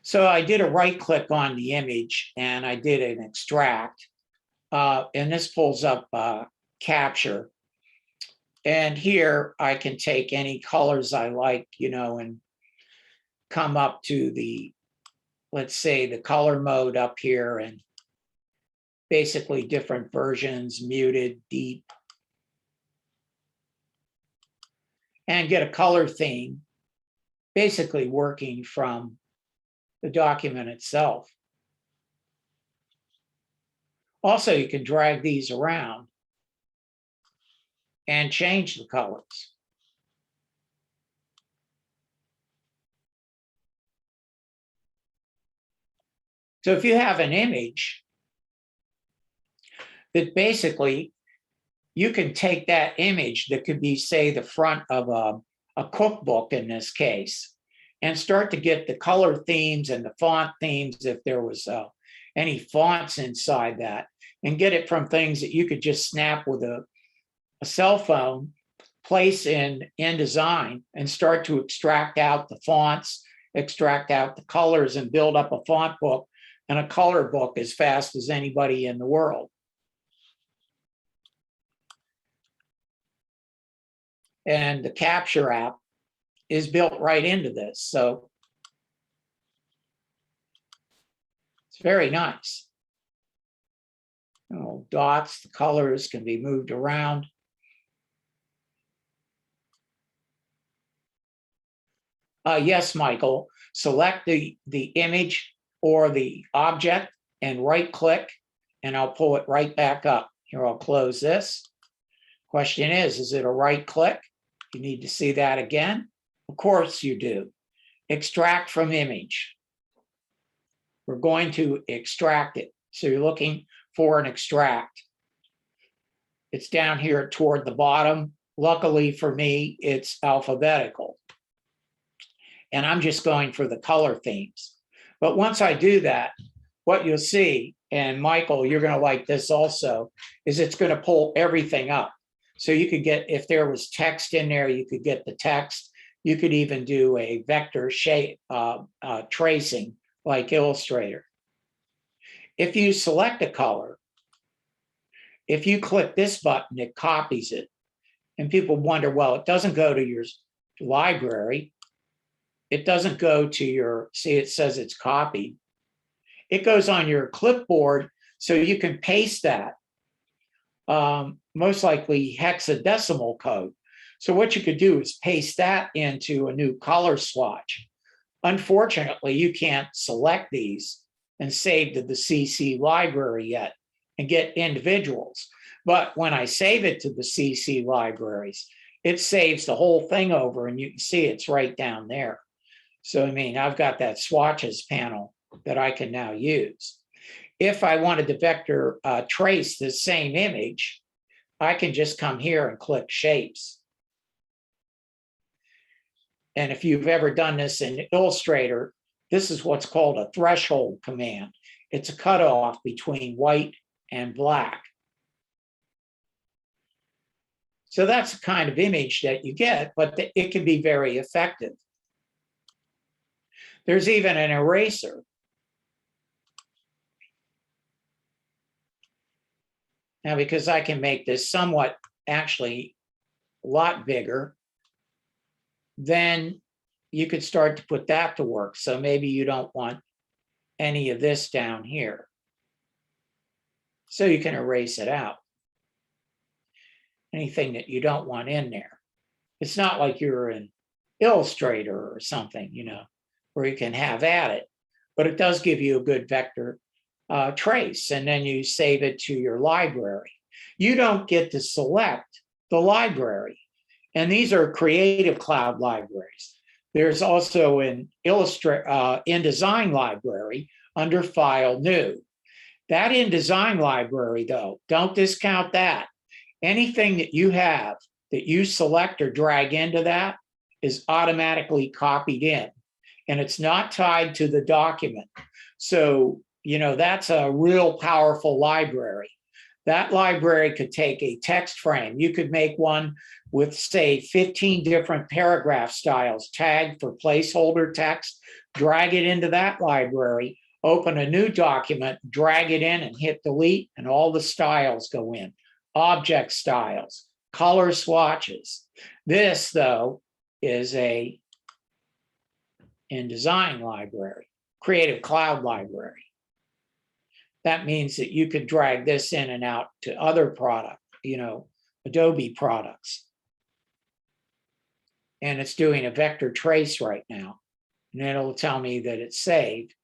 So I did a right click on the image and I did an extract. And this pulls up capture. And here I can take any colors I like, and come up to the, let's say, the color mode up here, and basically different versions, muted, deep, and get a color theme, basically working from the document itself. Also, you can drag these around and change the colors. So if you have an image that basically you can take that image that could be, say, the front of a cookbook in this case, and start to get the color themes and the font themes, if there was any fonts inside that, and get it from things that you could just snap with a cell phone, place in InDesign, and start to extract out the fonts, extract out the colors, and build up a font book and a color book as fast as anybody in the world. And the Capture app is built right into this. So it's very nice. Dots, the colors can be moved around. Yes, Michael, select the image or the object and right click, and I'll pull it right back up. Here, I'll close this. Question is it a right click? You need to see that again? Of course you do. Extract from image. We're going to extract it. So you're looking for an extract. It's down here toward the bottom. Luckily for me, it's alphabetical. And I'm just going for the color themes. But once I do that, what you'll see, and Michael, you're going to like this also, is it's going to pull everything up. So you could get, if there was text in there, you could get the text. You could even do a vector shape tracing like Illustrator. If you select a color, if you click this button, it copies it. And people wonder, well, it doesn't go to your library. It doesn't go to your, see, it says it's copied. It goes on your clipboard, so you can paste that. Most likely hexadecimal code. So what you could do is paste that into a new color swatch. Unfortunately, you can't select these and save to the CC library yet and get individuals. But when I save it to the CC libraries, it saves the whole thing over, and you can see it's right down there. So, I mean, I've got that swatches panel that I can now use. If I wanted to vector trace the same image, I can just come here and click shapes. And if you've ever done this in Illustrator, this is what's called a threshold command. It's a cutoff between white and black. So that's the kind of image that you get, but it can be very effective. There's even an eraser. Now, because I can make this somewhat, actually, a lot bigger, then you could start to put that to work. So maybe you don't want any of this down here. So you can erase it out. Anything that you don't want in there. It's not like you're in Illustrator or something, where you can have at it, but it does give you a good vector trace, and then you save it to your library. You don't get to select the library, and these are Creative Cloud libraries. There's also an InDesign library under File New. That InDesign library, though, don't discount that. Anything that you have that you select or drag into that is automatically copied in, and it's not tied to the document. So, that's a real powerful library. That library could take a text frame. You could make one with, say, 15 different paragraph styles, tagged for placeholder text, drag it into that library, open a new document, drag it in and hit delete, and all the styles go in. Object styles, color swatches. This, though, is a InDesign library, Creative Cloud library. That means that you could drag this in and out to other product, Adobe products. And it's doing a vector trace right now. And it'll tell me that it's saved.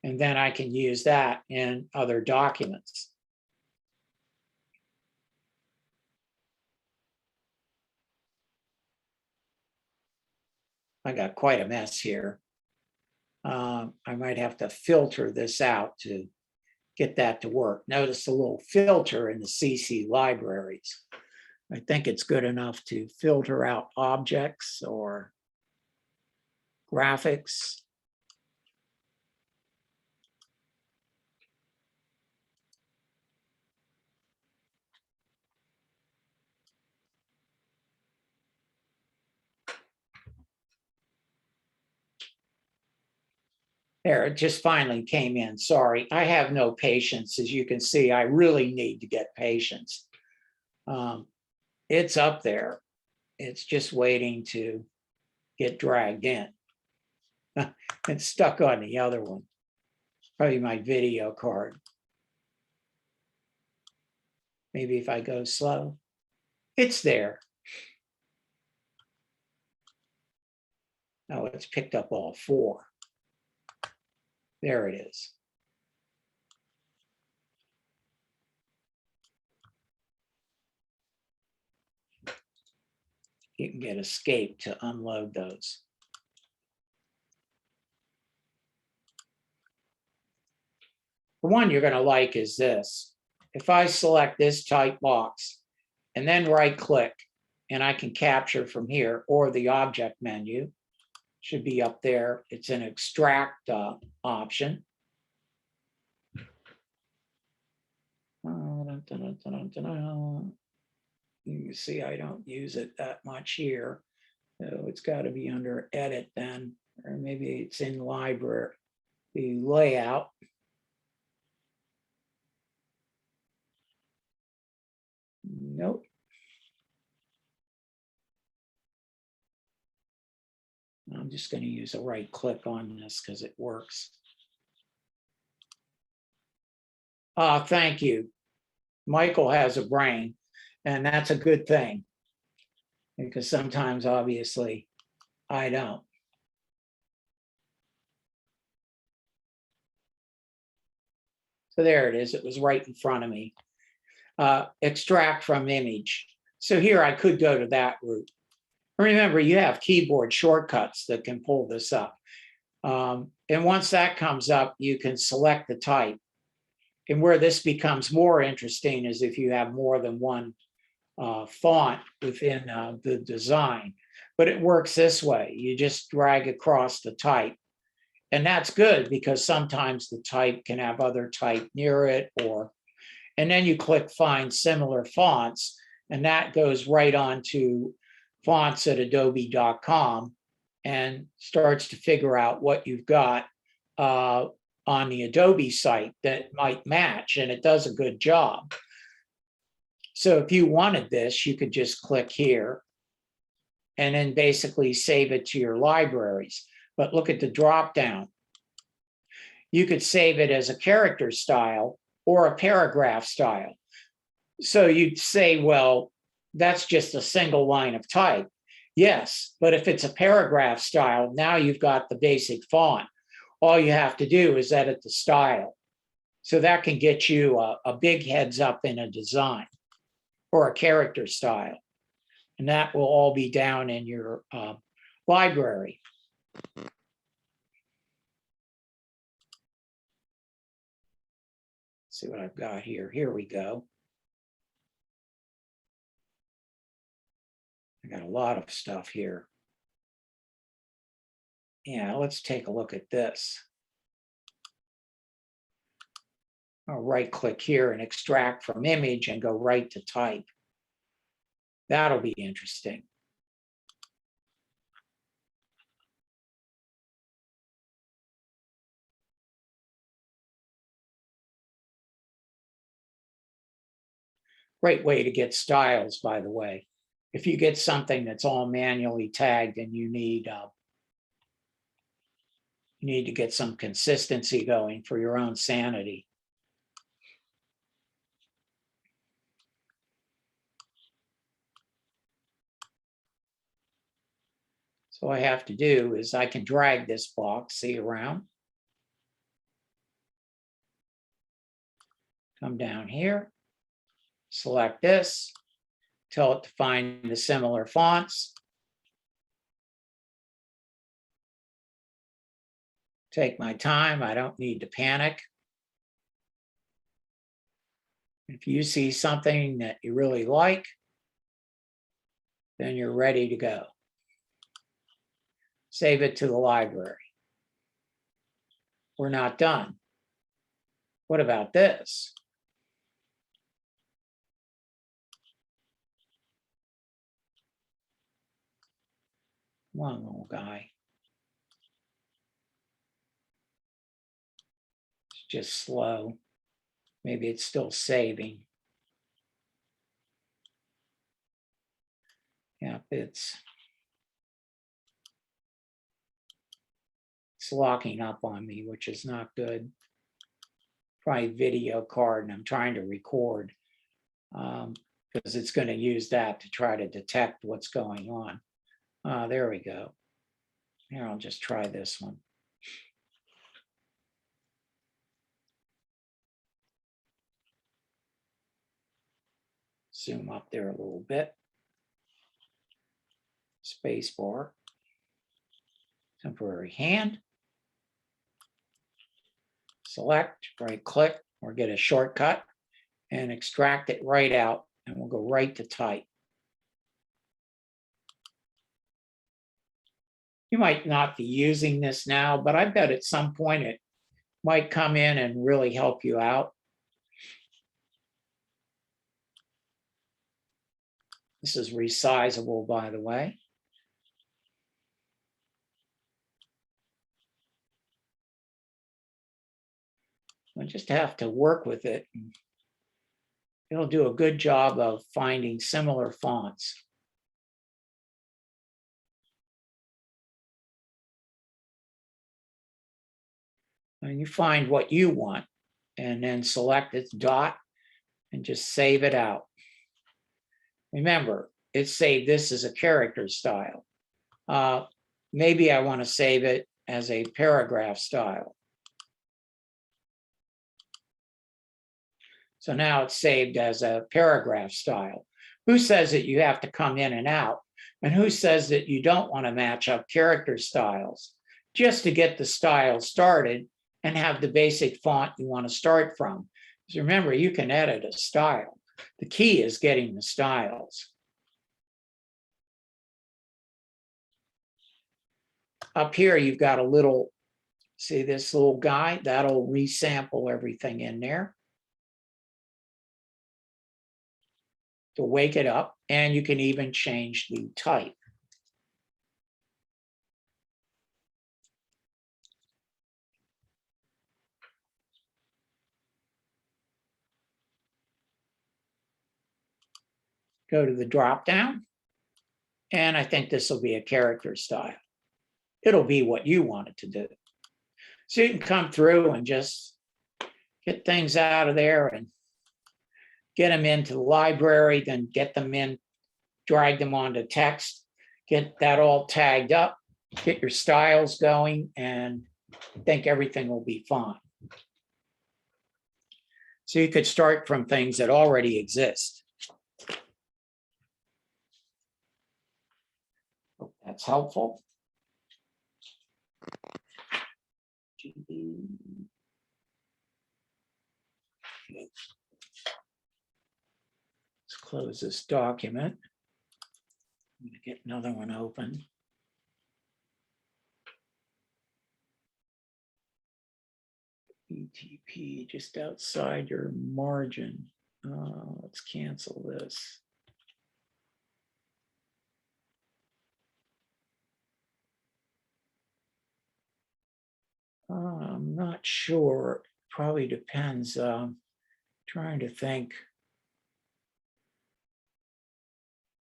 And then I can use that in other documents. I got quite a mess here. I might have to filter this out to get that to work. Notice the little filter in the CC libraries. I think it's good enough to filter out objects or graphics. There, it just finally came in. Sorry, I have no patience. As you can see, I really need to get patience. It's up there. It's just waiting to get dragged in. It's stuck on the other one. Probably my video card. Maybe if I go slow. It's there. Oh, it's picked up all four. There it is. You can get escape to unload those. The one you're going to like is this. If I select this type box and then right click, and I can capture from here, or the object menu should be up there. It's an extract option. You can see I don't use it that much here. So it's got to be under edit then, or maybe it's in library, the layout. Nope. I'm just going to use a right click on this because it works. Thank you. Michael has a brain, and that's a good thing because sometimes, obviously, I don't. So there it is. It was right in front of me. Extract from image. So here I could go to that route. Remember, you have keyboard shortcuts that can pull this up. And once that comes up, you can select the type. And where this becomes more interesting is if you have more than one font within the design. But it works this way. You just drag across the type. And that's good because sometimes the type can have other type near it, and then you click find similar fonts, and that goes right on to fonts at adobe.com and starts to figure out what you've got on the Adobe site that might match, and it does a good job. So if you wanted this, you could just click here and then basically save it to your libraries. But look at the drop down. You could save it as a character style or a paragraph style. So you'd say, well, that's just a single line of type. Yes, but if it's a paragraph style, now you've got the basic font. All you have to do is edit the style. So that can get you a big heads up in a design or a character style. And that will all be down in your library. See what I've got here. Here we go. I got a lot of stuff here. Yeah, let's take a look at this. I'll right click here and extract from image and go right to type. That'll be interesting. Great way to get styles, by the way. If you get something that's all manually tagged and you need to get some consistency going for your own sanity. So what I have to do is I can drag this box, see, around. Come down here, select this, tell it to find the similar fonts. Take my time, I don't need to panic. If you see something that you really like, then you're ready to go. Save it to the library. We're not done. What about this? Come on, little guy. It's just slow. Maybe it's still saving. Yeah, it's locking up on me, which is not good. Probably video card, and I'm trying to record because it's going to use that to try to detect what's going on. There we go. Here, I'll just try this one. Zoom up there a little bit. Space bar. Temporary hand. Select, right click, or get a shortcut and extract it right out, and we'll go right to type. You might not be using this now, but I bet at some point it might come in and really help you out. This is resizable, by the way. I just have to work with it. It'll do a good job of finding similar fonts. And you find what you want and then select its dot and just save it out. Remember, it saved this as a character style. Maybe I want to save it as a paragraph style. So now it's saved as a paragraph style. Who says that you have to come in and out? And who says that you don't want to match up character styles just to get the style started and have the basic font you want to start from? Because remember, you can edit a style. The key is getting the styles. Up here, you've got a little, see this little guy? That'll resample everything in there to wake it up, and you can even change the type. Go to the drop down, and I think this will be a character style. It'll be what you want it to do. So you can come through and just get things out of there and get them into the library, then get them in, drag them onto text, get that all tagged up, get your styles going, and I think everything will be fine. So you could start from things that already exist. Hope that's helpful. Let's close this document. I'm going to get another one open. ETP just outside your margin. Let's cancel this. I'm not sure. Probably depends. Trying to think.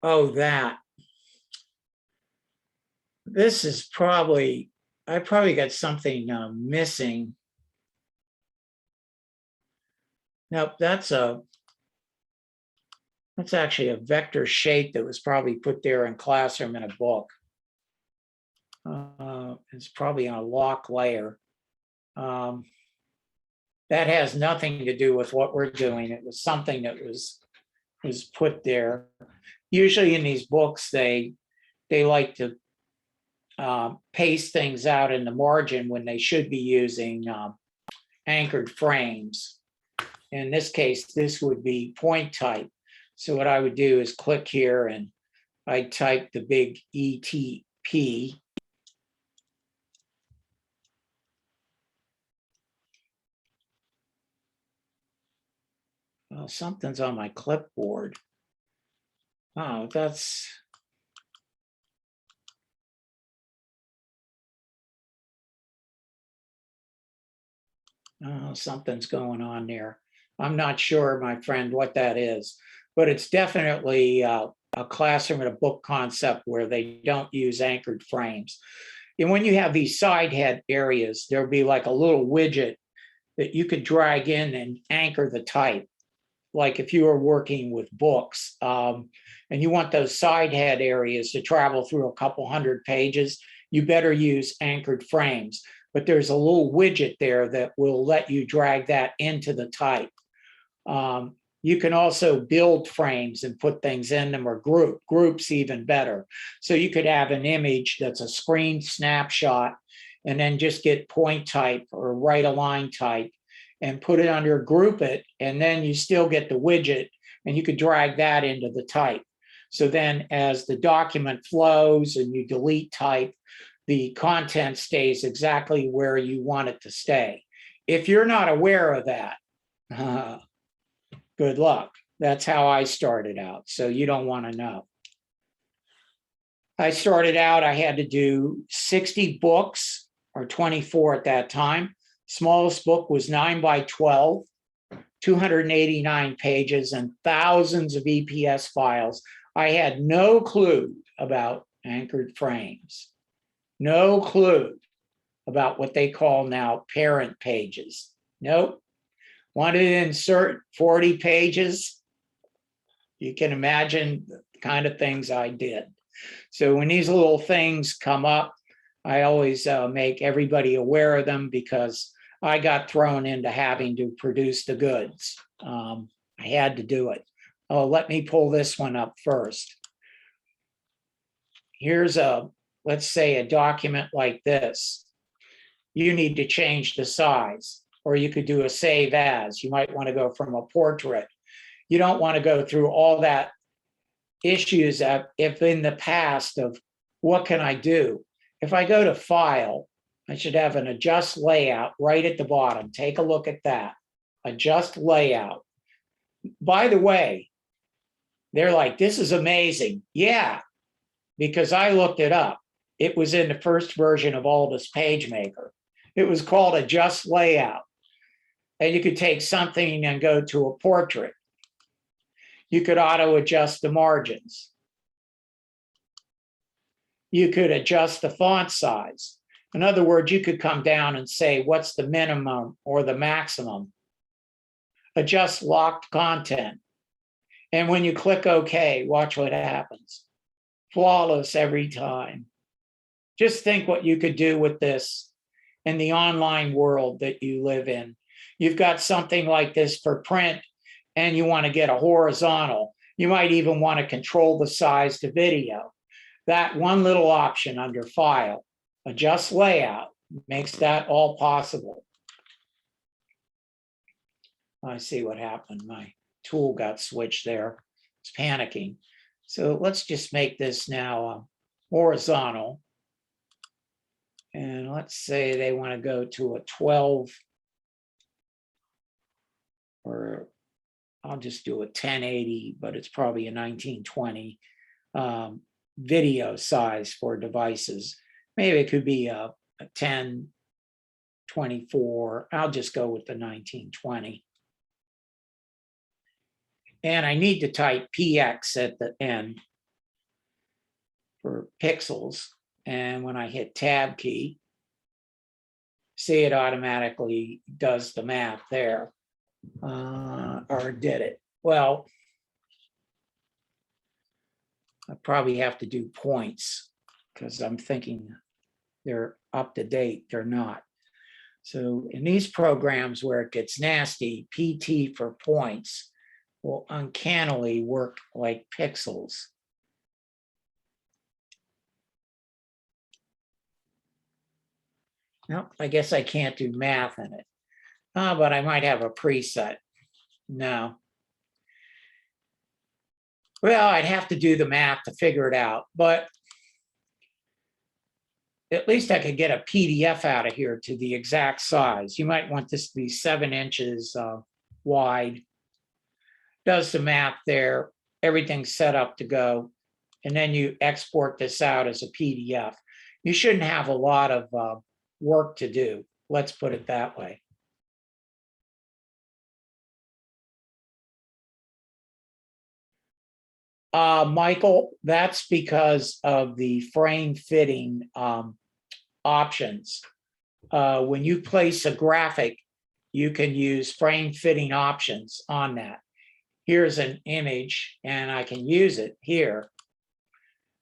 Oh, that. This is probably, I probably got something missing. Nope, that's actually a vector shape that was probably put there in Classroom in a book. It's probably on a lock layer. That has nothing to do with what we're doing. It was something that was put there. Usually in these books, they like to paste things out in the margin when they should be using anchored frames. In this case, this would be point type. So what I would do is click here and I type the big ETP. Well, something's on my clipboard. Oh, that's. Oh, something's going on there. I'm not sure, my friend, what that is, but it's definitely a classroom and a book concept where they don't use anchored frames. And when you have these side head areas, there'll be like a little widget that you could drag in and anchor the type. Like if you were working with books and you want those side head areas to travel through a couple hundred pages, you better use anchored frames. But there's a little widget there that will let you drag that into the type. You can also build frames and put things in them, or groups even better. So you could have an image that's a screen snapshot and then just get point type or right align type and put it under group it, and then you still get the widget and you could drag that into the type. So then as the document flows and you delete type, the content stays exactly where you want it to stay. If you're not aware of that, good luck. That's how I started out. So you don't want to know. I started out, I had to do 60 books or 24 at that time. Smallest book was 9 by 12, 289 pages and thousands of EPS files. I had no clue about anchored frames, no clue about what they call now parent pages. Nope. Wanted to insert 40 pages. You can imagine the kind of things I did. So when these little things come up, I always make everybody aware of them because I got thrown into having to produce the goods. I had to do it. Oh, let me pull this one up first. Here's let's say a document like this. You need to change the size, or you could do a save as. You might want to go from a portrait. You don't want to go through all that issues that if in the past of what can I do? If I go to file, I should have an adjust layout right at the bottom. Take a look at that. Adjust layout. By the way, they're like, this is amazing. Yeah, because I looked it up. It was in the first version of Aldous PageMaker. It was called adjust layout. And you could take something and go to a portrait. You could auto adjust the margins. You could adjust the font size. In other words, you could come down and say, what's the minimum or the maximum? Adjust locked content. And when you click OK, watch what happens. Flawless every time. Just think what you could do with this in the online world that you live in. You've got something like this for print and you want to get a horizontal. You might even want to control the size to video. That one little option under File, Adjust Layout, makes that all possible. I see what happened. My tool got switched there. It's panicking. So let's just make this now horizontal. And let's say they want to go to a 12 or I'll just do a 1080, but it's probably a 1920 video size for devices. Maybe it could be a 1024. I'll just go with the 1920. And I need to type PX at the end for pixels. And when I hit Tab key, see, it automatically does the math there. Or did it? Well, I probably have to do points because I'm thinking they're up to date. They're not. So in these programs where it gets nasty, PT for points will uncannily work like pixels. No, I guess I can't do math in it. But I might have a preset. No. Well, I'd have to do the math to figure it out, but at least I could get a PDF out of here to the exact size. You might want this to be 7 inches wide. Does the math there, everything's set up to go. And then you export this out as a PDF. You shouldn't have a lot of work to do. Let's put it that way. Michael, that's because of the frame fitting options. When you place a graphic, you can use frame fitting options on that. Here's an image and I can use it here.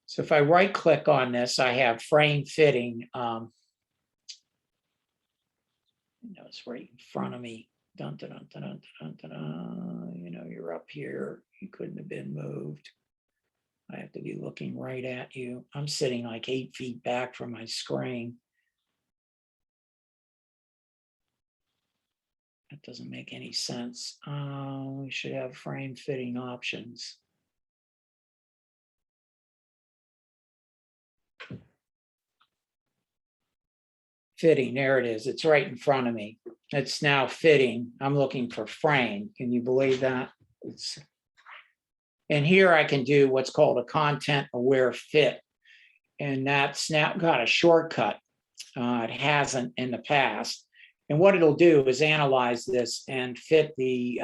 So if I right click on this, I have frame fitting. It's right in front of me. Dun, dun, dun, dun, dun, dun, dun, dun. You know, you're up here. You couldn't have been moved. I have to be looking right at you. I'm sitting like 8 feet back from my screen. That doesn't make any sense. We should have frame fitting options. Fitting, there it is. It's right in front of me. It's now fitting. I'm looking for frame. Can you believe that? And here I can do what's called a content-aware fit. And that's now got a shortcut. It hasn't in the past. And what it'll do is analyze this and fit the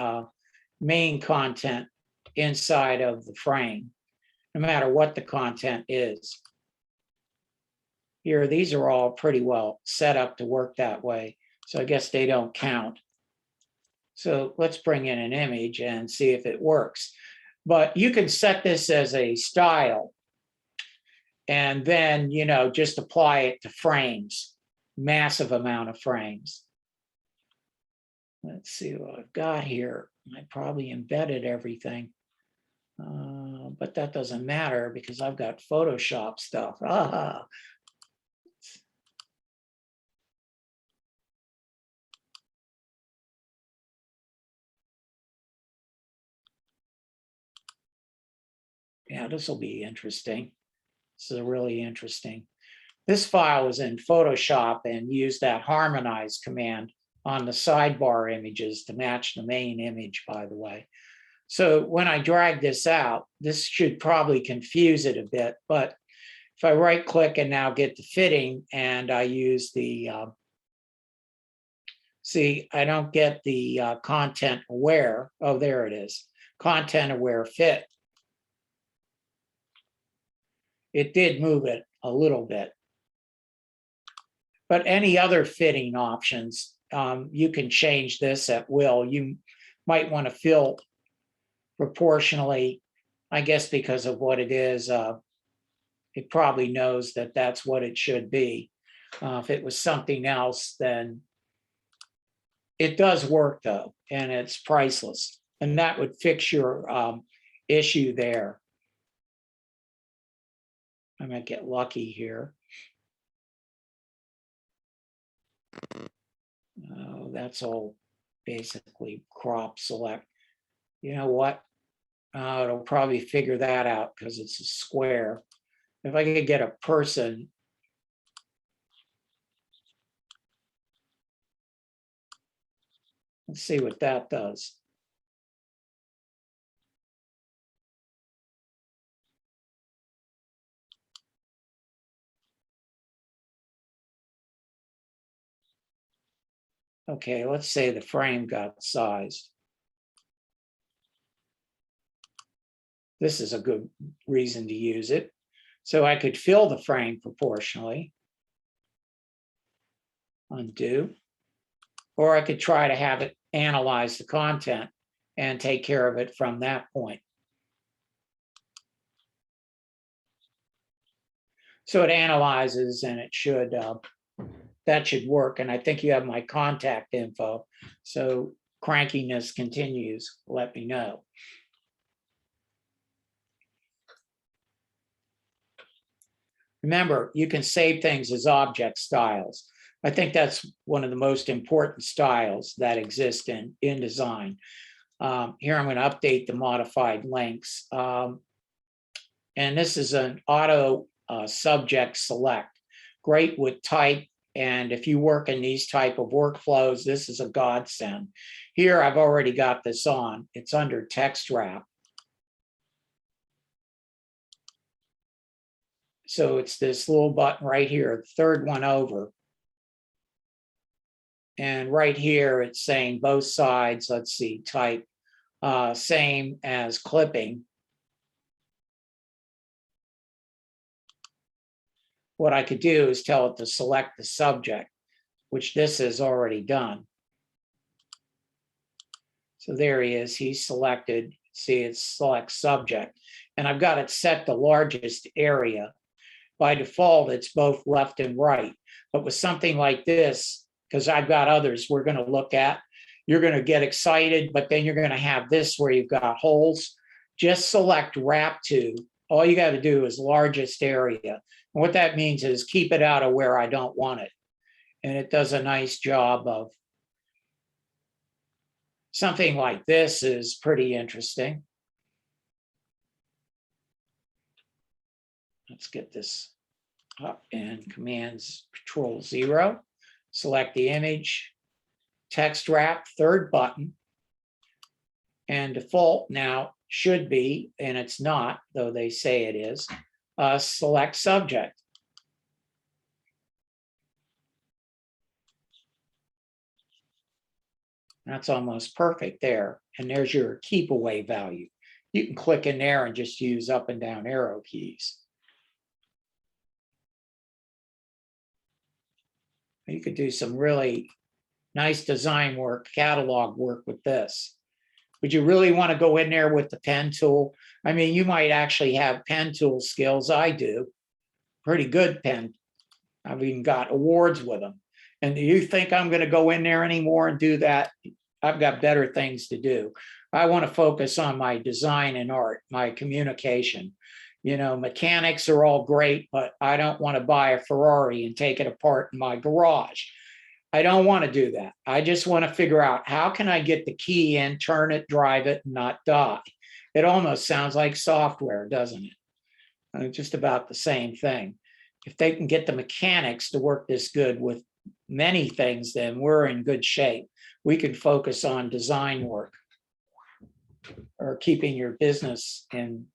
main content inside of the frame, no matter what the content is. Here, these are all pretty well set up to work that way. So I guess they don't count. So let's bring in an image and see if it works. But you can set this as a style and then, you know, just apply it to frames, massive amount of frames. Let's see what I've got here. I probably embedded everything, but that doesn't matter because I've got Photoshop stuff. Yeah, this will be interesting. This is really interesting. This file was in Photoshop and used that harmonize command on the sidebar images to match the main image, by the way. So when I drag this out, this should probably confuse it a bit, but if I right click and now get the fitting and I use the, see, I don't get the content aware. Oh, there it is. Content aware fit. It did move it a little bit. But any other fitting options, you can change this at will. You might want to fill proportionally, I guess because of what it is. It probably knows that that's what it should be. If it was something else, then it does work though, and it's priceless. And that would fix your issue there. I might get lucky here. Oh, that's all basically crop select. You know what? It'll probably figure that out because it's a square. If I could get a person, let's see what that does. Okay, let's say the frame got sized. This is a good reason to use it. So I could fill the frame proportionally. Undo. Or I could try to have it analyze the content and take care of it from that point. So it analyzes and it should, that should work. And I think you have my contact info. So crankiness continues, let me know. Remember, you can save things as object styles. I think that's one of the most important styles that exist in InDesign. Here I'm going to update the modified links. And this is an auto subject select. Great with type. And if you work in these type of workflows, this is a godsend. Here I've already got this on. It's under text wrap. So it's this little button right here, the third one over. And right here, it's saying both sides, let's see, type, same as clipping. What I could do is tell it to select the subject, which this is already done. So there he is, he's selected, see it's select subject. And I've got it set the largest area. By default, it's both left and right. But with something like this, because I've got others we're going to look at, you're going to get excited, but then you're going to have this where you've got holes. Just select wrap to. All you got to do is largest area. And what that means is keep it out of where I don't want it. And it does a nice job of something like this is pretty interesting. Let's get this up and commands Control-0. Select the image, text wrap, third button. And default now should be, and it's not, though they say it is, select subject. That's almost perfect there. And there's your keep away value. You can click in there and just use up and down arrow keys. You could do some really nice design work, catalog work with this. Would you really want to go in there with the pen tool? I mean, you might actually have pen tool skills. I do. Pretty good pen. I've even got awards with them. And do you think I'm going to go in there anymore and do that? I've got better things to do. I want to focus on my design and art, my communication. You know, mechanics are all great, but I don't want to buy a Ferrari and take it apart in my garage. I don't want to do that. I just want to figure out how can I get the key in, turn it, drive it, and not die. It almost sounds like software, doesn't it? Just about the same thing. If they can get the mechanics to work this good with many things, then we're in good shape. We can focus on design work or keeping your business in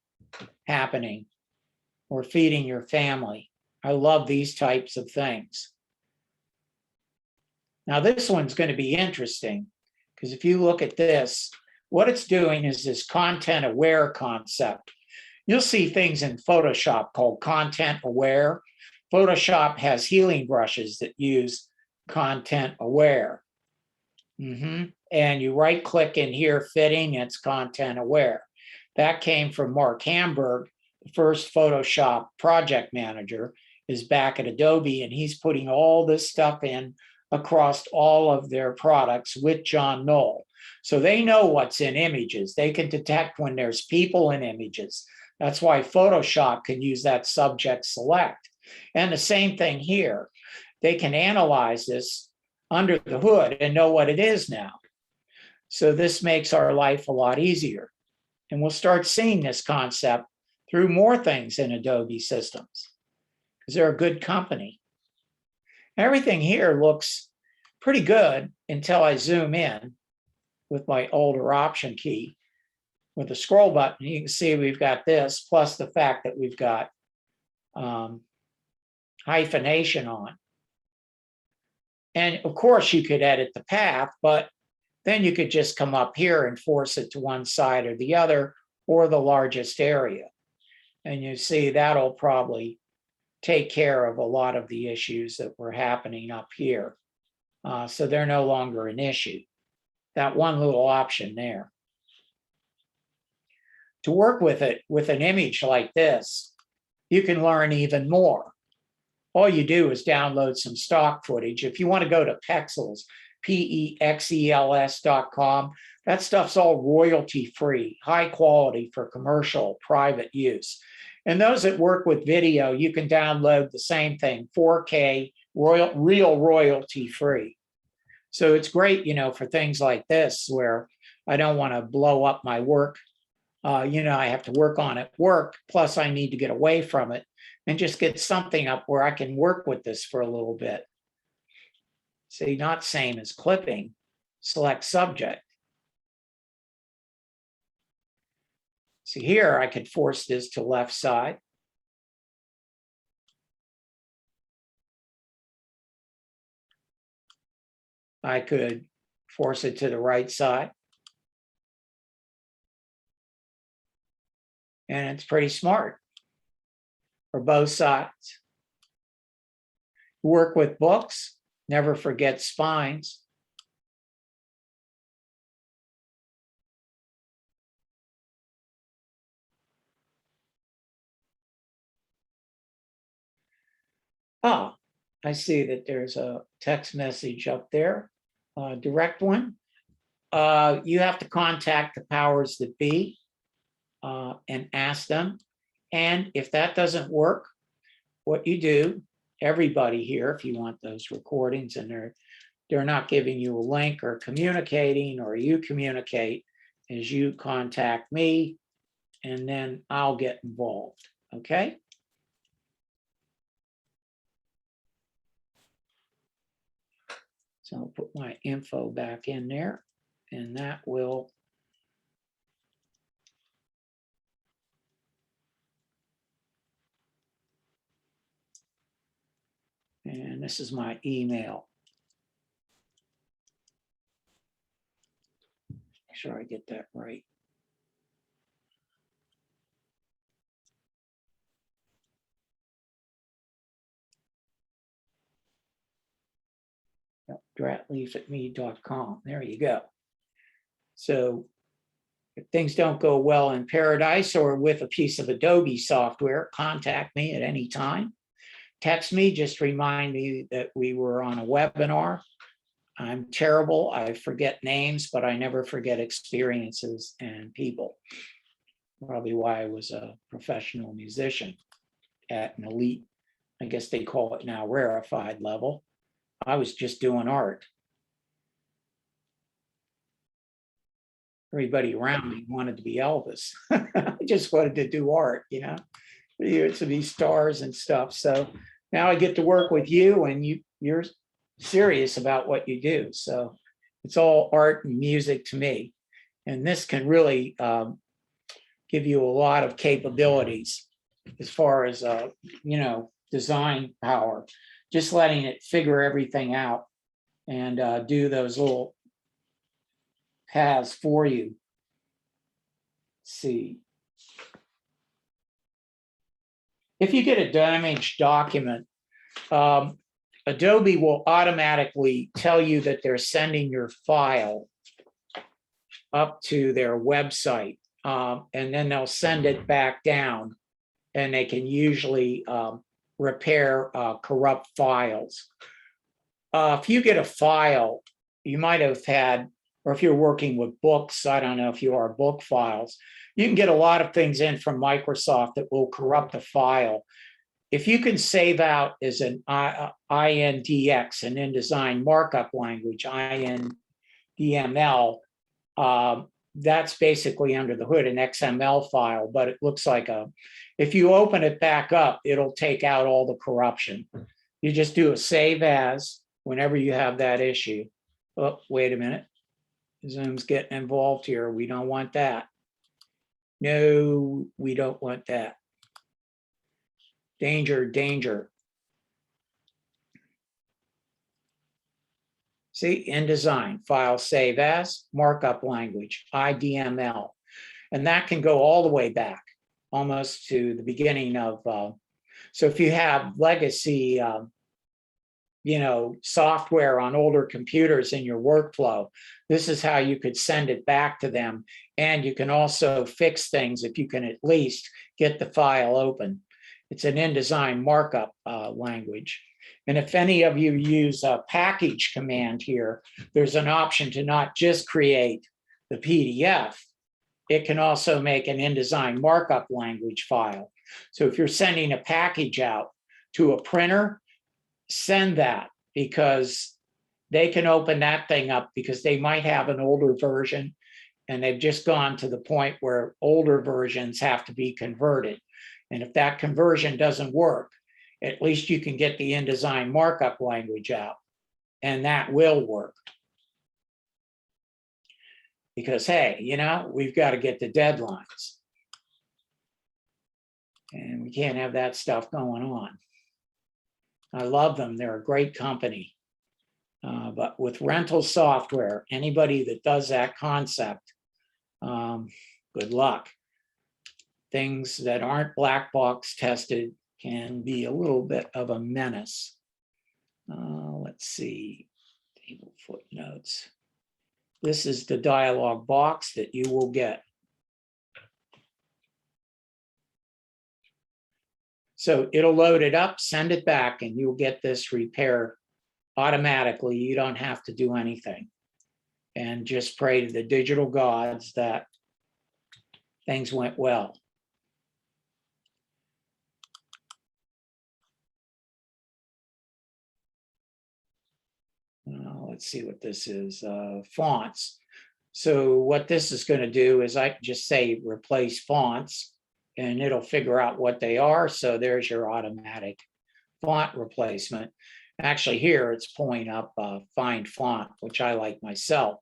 happening or feeding your family. I love these types of things. Now, this one's going to be interesting because if you look at this, what it's doing is this content aware concept. You'll see things in Photoshop called content aware. Photoshop has healing brushes that use content aware. And you right click in here, fitting, it's content aware. That came from Mark Hamburg, the first Photoshop project manager, is back at Adobe, and he's putting all this stuff in across all of their products with John Knoll. So they know what's in images. They can detect when there's people in images. That's why Photoshop can use that subject select. And the same thing here. They can analyze this under the hood and know what it is now. So this makes our life a lot easier. And we'll start seeing this concept through more things in Adobe systems because they're a good company. Everything here looks pretty good until I zoom in with my older option key. With the scroll button, you can see we've got this, plus the fact that we've got hyphenation on. And of course, you could edit the path, but then you could just come up here and force it to one side or the other, or the largest area. And you see that'll probably take care of a lot of the issues that were happening up here. So they're no longer an issue. That one little option there. To work with it with an image like this, you can learn even more. All you do is download some stock footage. If you want to go to Pexels, PEXELS.com, that stuff's all royalty free, high quality for commercial, private use. And those that work with video, you can download the same thing, 4K, real royalty free. So it's great, you know, for things like this where I don't want to blow up my work. You know, I have to work on it, plus I need to get away from it and just get something up where I can work with this for a little bit. See, not same as clipping, select subject. See here, I could force this to left side. I could force it to the right side. And it's pretty smart for both sides. Work with books, never forget spines. Oh, I see that there's a text message up there, direct one. You have to contact the powers that be and ask them. And if that doesn't work, what you do, everybody here, if you want those recordings and they're not giving you a link or communicating, or you communicate, is you contact me and then I'll get involved, okay? So I'll put my info back in there, and that will and this is my email. Make sure I get that right. Dratleaf@me.com. There you go. So if things don't go well in Paradise or with a piece of Adobe software, contact me at any time. Text me, just remind me that we were on a webinar. I'm terrible. I forget names, but I never forget experiences and people. Probably why I was a professional musician at an elite, I guess they call it now, rarefied level. I was just doing art. Everybody around me wanted to be Elvis. I just wanted to do art, you know, to be stars and stuff. So now I get to work with you, and you're serious about what you do. So it's all art and music to me. And this can really give you a lot of capabilities as far as, you know, design power, just letting it figure everything out and do those little paths for you. Let's see. If you get a damaged document, Adobe will automatically tell you that they're sending your file up to their website, and then they'll send it back down, and they can usually repair corrupt files. If you get a file, you might have had, or if you're working with books, I don't know if you are book files, you can get a lot of things in from Microsoft that will corrupt the file. If you can save out as an INDX, an InDesign markup language, INDML, that's basically under the hood an XML file, but it looks like if you open it back up, it'll take out all the corruption. You just do a save as whenever you have that issue. Oh, wait a minute. Zoom's getting involved here. We don't want that. No, we don't want that. Danger, danger. See, InDesign, file save as, markup language, IDML. And that can go all the way back, almost to the beginning of, so if you have legacy, software on older computers in your workflow, this is how you could send it back to them. And you can also fix things if you can at least get the file open. It's an InDesign markup language. And if any of you use a package command here, there's an option to not just create the PDF, it can also make an InDesign markup language file. So if you're sending a package out to a printer, send that, because they can open that thing up, because they might have an older version and they've just gone to the point where older versions have to be converted. And if that conversion doesn't work, at least you can get the InDesign markup language out, and that will work. Because, hey, we've got to get the deadlines. And we can't have that stuff going on. I love them. They're a great company. But with rental software, anybody that does that concept, good luck. Things that aren't black box tested can be a little bit of a menace. Let's see, table footnotes. This is the dialog box that you will get. So it'll load it up, send it back, and you'll get this repair automatically. You don't have to do anything. And just pray to the digital gods that things went well. Let's see what this is, fonts. So what this is going to do is I can just say replace fonts, and it'll figure out what they are. So there's your automatic font replacement. Actually here it's pulling up find font, which I like myself.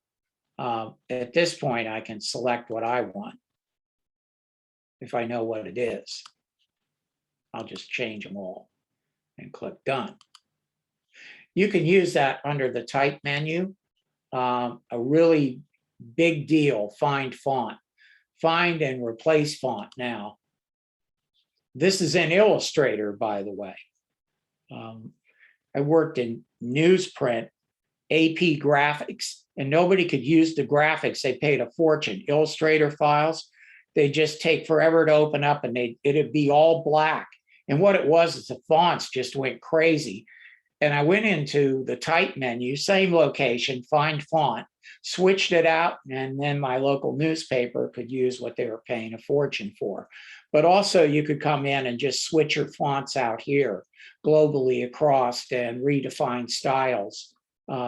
At this point, I can select what I want if I know what it is. I'll just change them all and click done. You can use that under the type menu. A really big deal, find font. Find and replace font now. This is in Illustrator, by the way. I worked in newsprint, AP graphics, and nobody could use the graphics. They paid a fortune. Illustrator files, they just take forever to open up, and it'd be all black. And what it was is the fonts just went crazy. And I went into the type menu, same location, find font, switched it out, and then my local newspaper could use what they were paying a fortune for. But also you could come in and just switch your fonts out here globally across and redefine styles.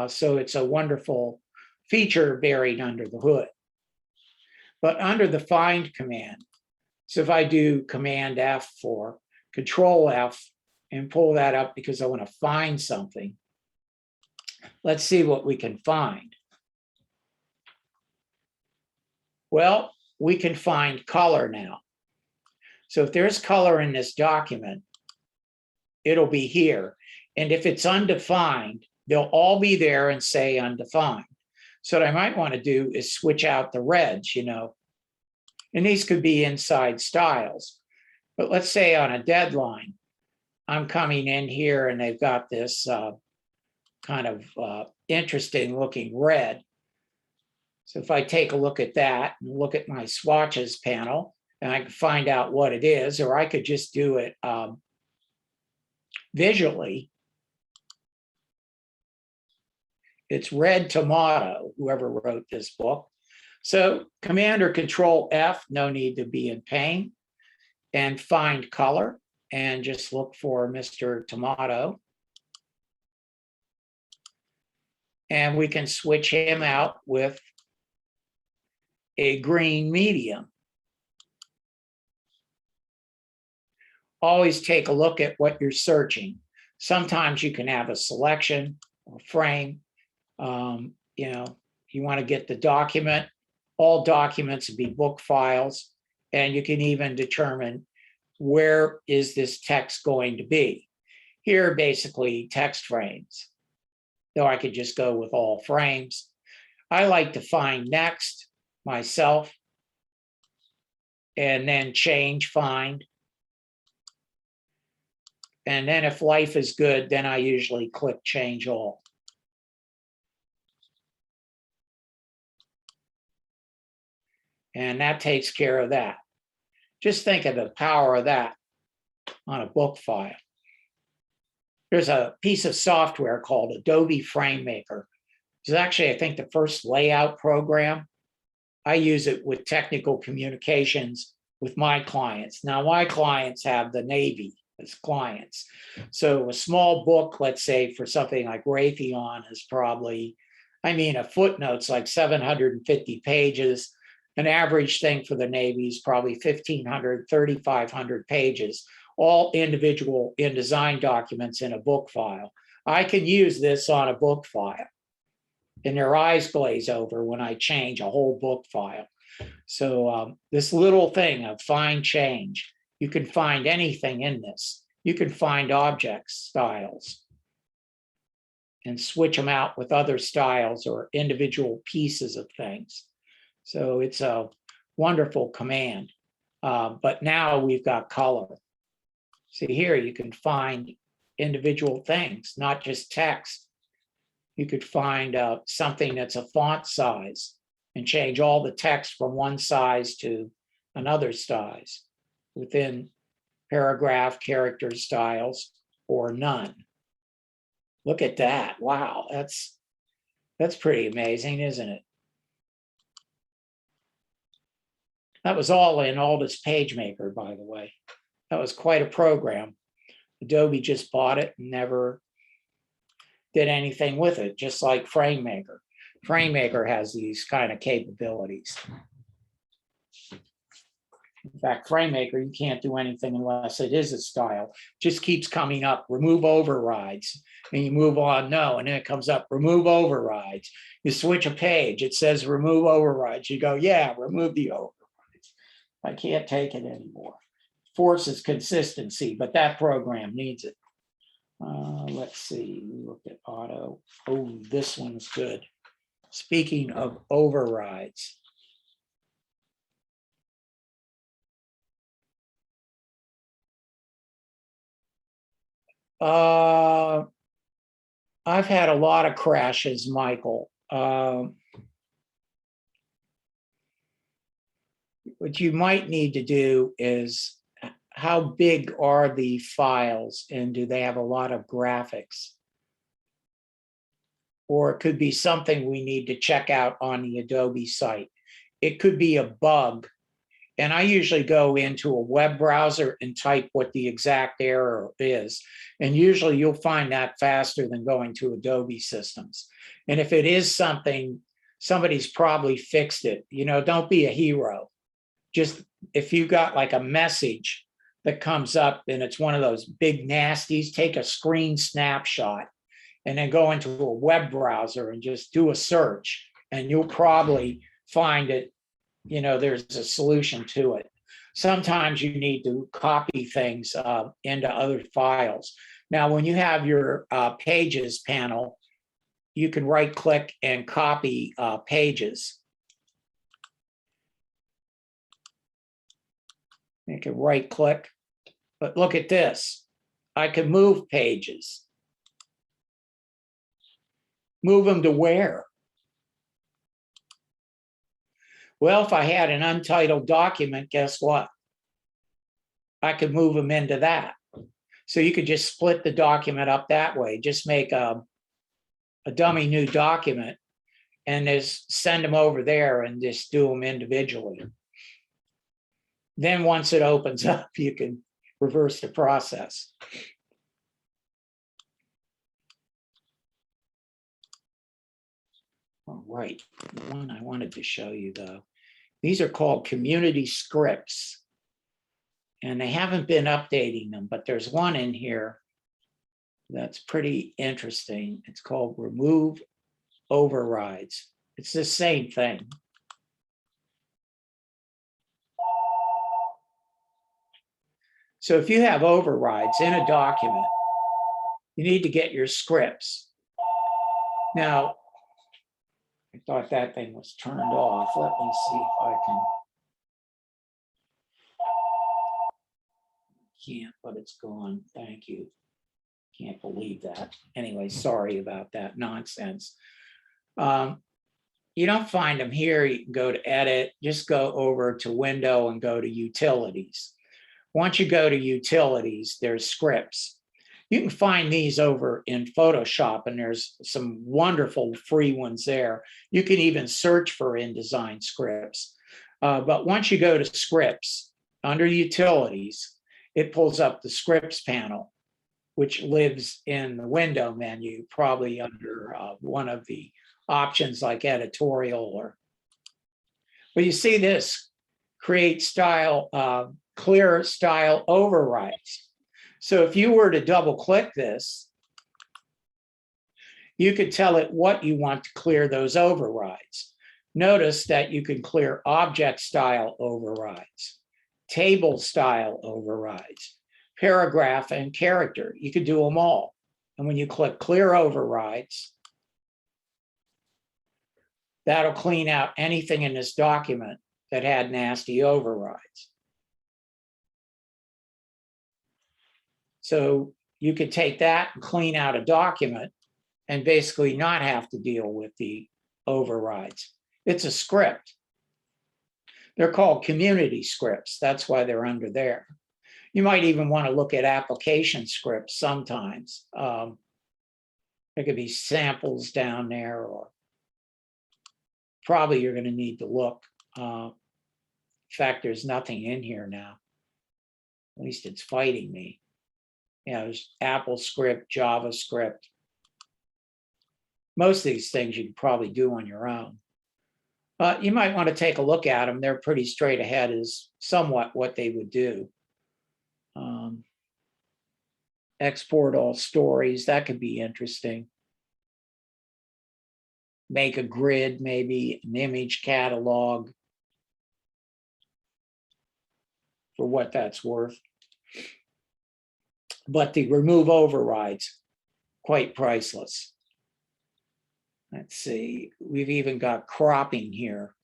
So it's a wonderful feature buried under the hood. But under the find command, so if I do Command F or Control F, and pull that up because I want to find something. Let's see what we can find. Well, we can find color now. So if there's color in this document, it'll be here. And if it's undefined, they'll all be there and say undefined. So what I might want to do is switch out the reds, and these could be inside styles. But let's say on a deadline, I'm coming in here and they've got this kind of interesting looking red. So if I take a look at that and look at my swatches panel, and I can find out what it is, or I could just do it visually. It's red tomato, whoever wrote this book. So Command or Control F, no need to be in pain, and find color. And just look for Mr. Tomato. And we can switch him out with a green medium. Always take a look at what you're searching. Sometimes you can have a selection or frame. You want to get the document. All documents would be book files. And you can even determine where is this text going to be? Here, basically, text frames. though I could just go with all frames. I like to find next myself and then change find. And then if life is good, then I usually click change all. And that takes care of that. Just think of the power of that on a book file. There's a piece of software called Adobe FrameMaker. It's actually, I think, the first layout program. I use it with technical communications with my clients. Now, my clients have the Navy as clients. So a small book, let's say for something like Raytheon is probably, a footnote's like 750 pages. An average thing for the Navy is probably 1,500, 3,500 pages, all individual InDesign documents in a book file. I can use this on a book file, and their eyes glaze over when I change a whole book file. So this little thing of find change, you can find anything in this. You can find objects, styles, and switch them out with other styles or individual pieces of things. So it's a wonderful command. But now we've got color. See here, you can find individual things, not just text. You could find something that's a font size and change all the text from one size to another size within paragraph, character styles, or none. Look at that. Wow, that's pretty amazing, isn't it? That was all in Aldous PageMaker, by the way. That was quite a program. Adobe just bought it and never did anything with it, just like FrameMaker. FrameMaker has these kind of capabilities. In fact, FrameMaker, you can't do anything unless it is a style. It just keeps coming up, remove overrides, and you move on, no, and then it comes up, remove overrides. You switch a page, it says remove overrides. You go, yeah, remove the overrides. I can't take it anymore. Forces consistency, but that program needs it. Let's see, we looked at auto. Oh, this one's good. Speaking of overrides. I've had a lot of crashes, Michael. What you might need to do is, how big are the files and do they have a lot of graphics? Or it could be something we need to check out on the Adobe site. It could be a bug. And I usually go into a web browser and type what the exact error is. And usually you'll find that faster than going to Adobe systems. And if it is something, somebody's probably fixed it. Don't be a hero. Just if you got like a message that comes up and it's one of those big nasties, take a screen snapshot and then go into a web browser and just do a search, and you'll probably find it. There's a solution to it. Sometimes you need to copy things into other files. Now, when you have your pages panel, you can right click and copy pages. You can right click, but look at this. I can move pages. Move them to where? Well, if I had an untitled document, guess what? I could move them into that. So you could just split the document up that way. Just make a dummy new document and just send them over there and just do them individually. Then once it opens up, you can reverse the process. All right, the one I wanted to show you though, these are called community scripts. And they haven't been updating them, but there's one in here that's pretty interesting. It's called remove overrides. It's the same thing. So if you have overrides in a document, you need to get your scripts. Now, I thought that thing was turned off. Let me see if I can. Can't, but it's gone. Thank you. Can't believe that. Anyway, sorry about that nonsense. You don't find them here. You can go to edit, just go over to window and go to utilities. Once you go to utilities, there's scripts. You can find these over in Photoshop, and there's some wonderful free ones there. You can even search for InDesign scripts. But once you go to scripts, under utilities, it pulls up the scripts panel, which lives in the window menu, probably under one of the options like editorial or. Well, you see this, create style, clear style overrides. So if you were to double click this, you could tell it what you want to clear those overrides. Notice that you can clear object style overrides, table style overrides, paragraph and character. You could do them all. And when you click clear overrides, that'll clean out anything in this document that had nasty overrides. So you could take that and clean out a document and basically not have to deal with the overrides. It's a script. They're called community scripts. That's why they're under there. You might even want to look at application scripts sometimes. There could be samples down there, or probably you're going to need to look. In fact, there's nothing in here now. At least it's fighting me. Yeah, there's Apple script, JavaScript. Most of these things you can probably do on your own. But you might want to take a look at them. They're pretty straight ahead is somewhat what they would do. Export all stories, that could be interesting. Make a grid, maybe an image catalog for what that's worth. But the remove overrides, quite priceless. Let's see, we've even got cropping here.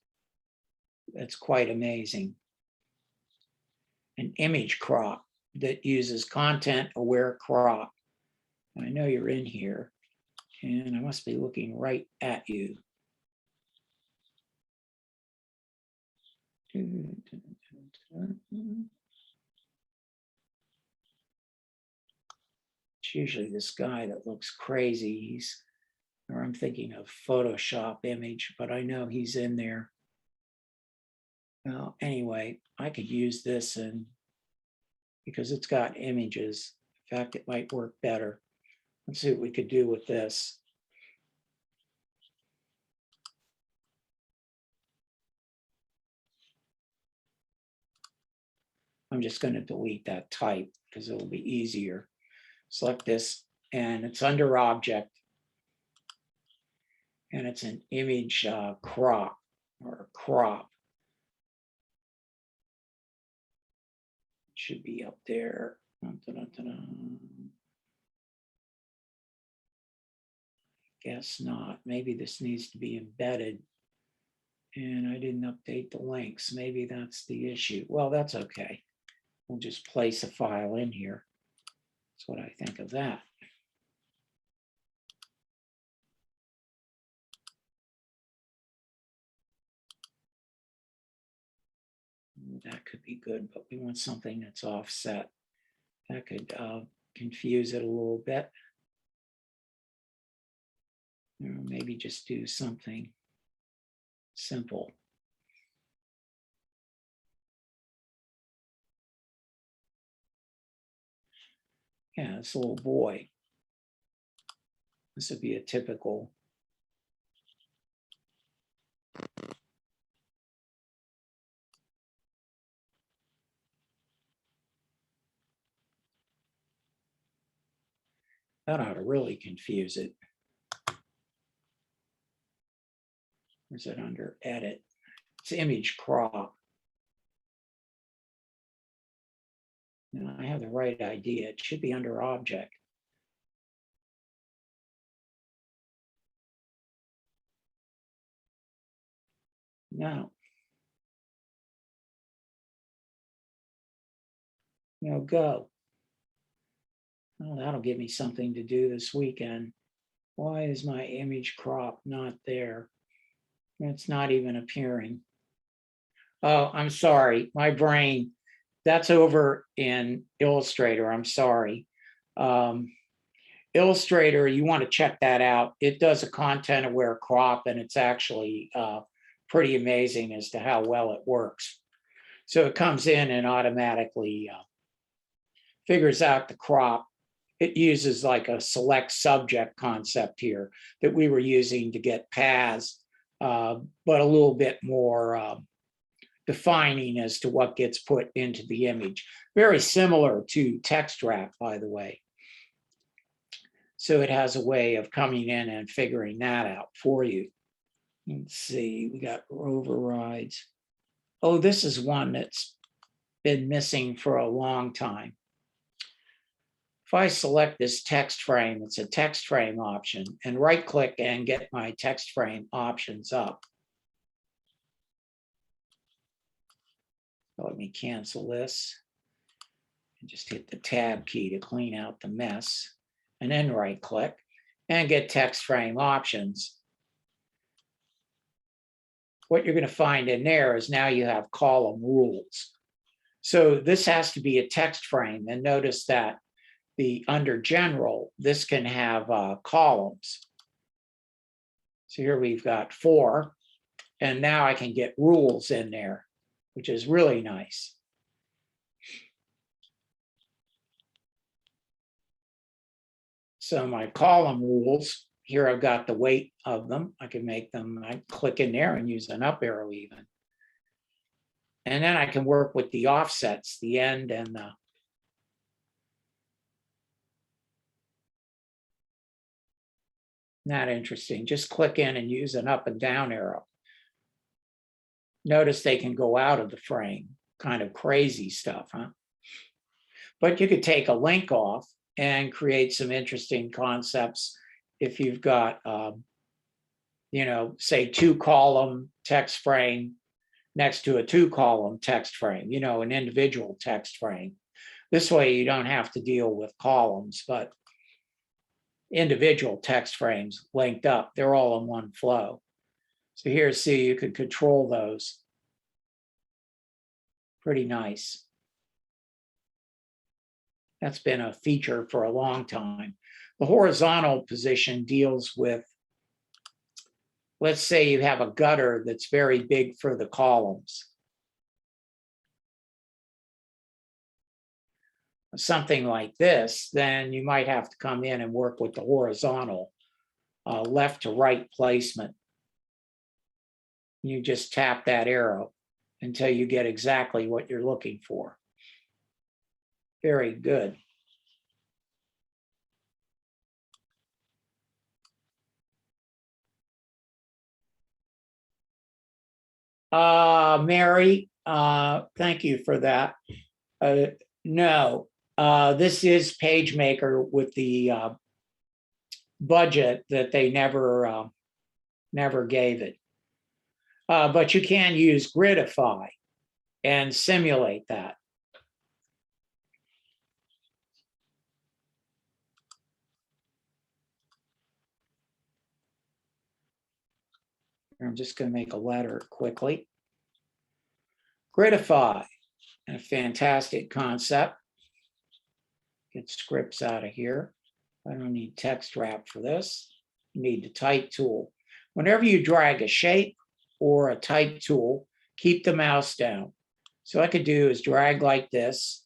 That's quite amazing. An image crop that uses ContentAware Crop. I know you're in here, and I must be looking right at you. It's usually this guy that looks crazy. Or I'm thinking of Photoshop image, but I know he's in there. Well, anyway, I could use this because it's got images. In fact, it might work better. Let's see what we could do with this. I'm just going to delete that type because it'll be easier. Select this, and it's under object. And it's an image crop or crop. It should be up there. Guess not. Maybe this needs to be embedded. And I didn't update the links. Maybe that's the issue. Well, that's okay. We'll just place a file in here. That's what I think of that. That could be good, but we want something that's offset. That could confuse it a little bit. Or maybe just do something simple. Yeah, this little boy. This would be a typical. That ought to really confuse it. Is it under edit? It's image crop. Now I have the right idea. It should be under object. No. Go. Well, that'll give me something to do this weekend. Why is my image crop not there? It's not even appearing. Oh, I'm sorry. My brain, that's over in Illustrator. I'm sorry. Illustrator, you want to check that out. It does a content-aware crop, and it's actually pretty amazing as to how well it works. So it comes in and automatically figures out the crop. It uses like a select subject concept here that we were using to get paths, but a little bit more defining as to what gets put into the image. Very similar to text wrap, by the way. So it has a way of coming in and figuring that out for you. Let's see, we got overrides. Oh, this is one that's been missing for a long time. If I select this text frame, it's a text frame option, and right click and get my text frame options up. Let me cancel this and just hit the tab key to clean out the mess, and then right click and get text frame options. What you're going to find in there is now you have column rules. So this has to be a text frame, and notice that under general, this can have columns. So here we've got 4, and now I can get rules in there, which is really nice. So my column rules, here I've got the weight of them. I can make them, I click in there and use an up arrow even. And then I can work with the offsets, the end and the not interesting. Just click in and use an up and down arrow. Notice they can go out of the frame. Kind of crazy stuff, huh? But you could take a link off and create some interesting concepts if you've got, say 2-column text frame next to a 2-column text frame, an individual text frame. This way you don't have to deal with columns, but individual text frames linked up, they're all in one flow. So here, see, you could control those. Pretty nice. That's been a feature for a long time. The horizontal position deals with, let's say you have a gutter that's very big for the columns. Something like this, then you might have to come in and work with the horizontal left to right placement. You just tap that arrow until you get exactly what you're looking for. Very good. Mary, thank you for that. No, this is PageMaker with the budget that they never gave it. But you can use Gridify and simulate that. I'm just going to make a letter quickly. Gridify, a fantastic concept. Get scripts out of here. I don't need text wrap for this. You need the type tool. Whenever you drag a shape or a type tool, keep the mouse down. So what I could do is drag like this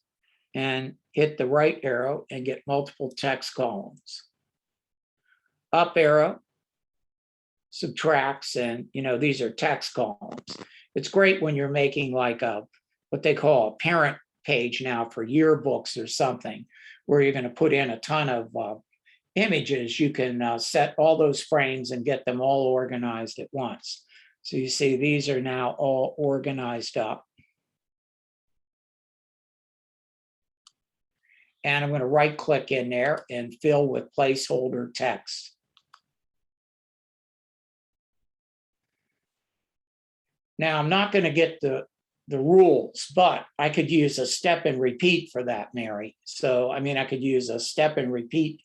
and hit the right arrow and get multiple text columns. Up arrow subtracts, and these are text columns. It's great when you're making like what they call a parent page now for yearbooks or something, where you're going to put in a ton of images. You can set all those frames and get them all organized at once. So you see these are now all organized up. And I'm going to right click in there and fill with placeholder text. Now, I'm not going to get the rules, but I could use a step and repeat for that, Mary. So, I mean, I could use a step and repeat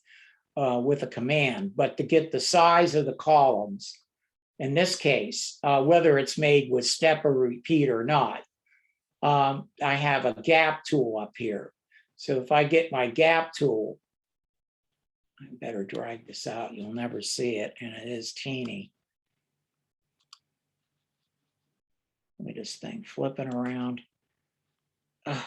with a command, but to get the size of the columns, in this case, whether it's made with step or repeat or not, I have a gap tool up here. So if I get my gap tool, I better drag this out. You'll never see it, and it is teeny. Let me just think, flipping around. Ugh.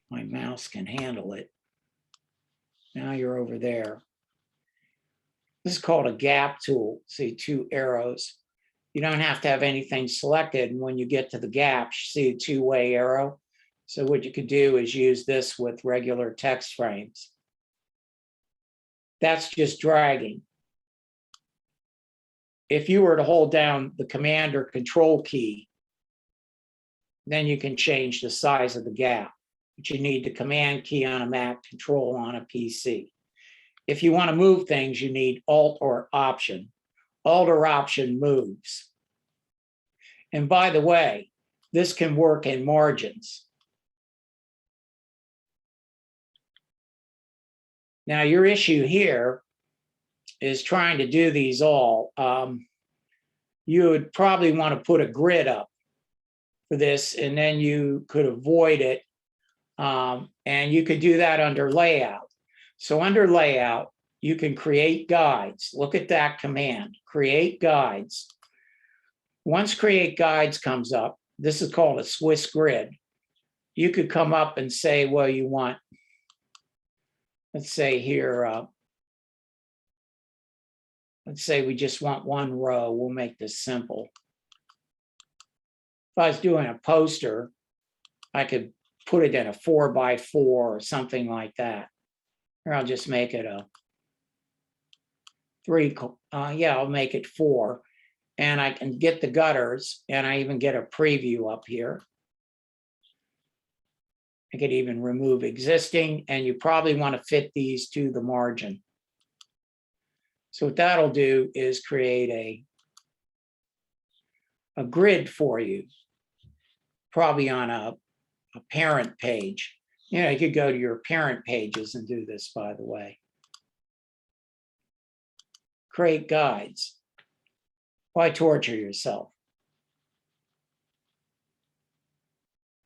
My mouse can handle it. Now you're over there. This is called a gap tool. See, 2 arrows. You don't have to have anything selected. And when you get to the gaps, you see a 2-way arrow. So what you could do is use this with regular text frames. That's just dragging. If you were to hold down the Command or Control key, then you can change the size of the gap. But you need the Command key on a Mac, Control on a PC. If you want to move things, you need Alt or Option. Alt or Option moves. And by the way, this can work in margins. Now, your issue here is trying to do these all. You would probably want to put a grid up for this, and then you could avoid it. And you could do that under Layout. So under Layout, you can create guides. Look at that command, create guides. Once create guides comes up, this is called a Swiss grid. You could come up and say, well, you want, let's say here, let's say we just want 1 row. We'll make this simple. If I was doing a poster, I could put it in a 4x4 or something like that. Or I'll just make it a 3, I'll make it 4. And I can get the gutters, and I even get a preview up here. I could even remove existing, and you probably want to fit these to the margin. So what that'll do is create a grid for you, probably on a parent page. You know, you could go to your parent pages and do this, by the way. Create guides. Why torture yourself?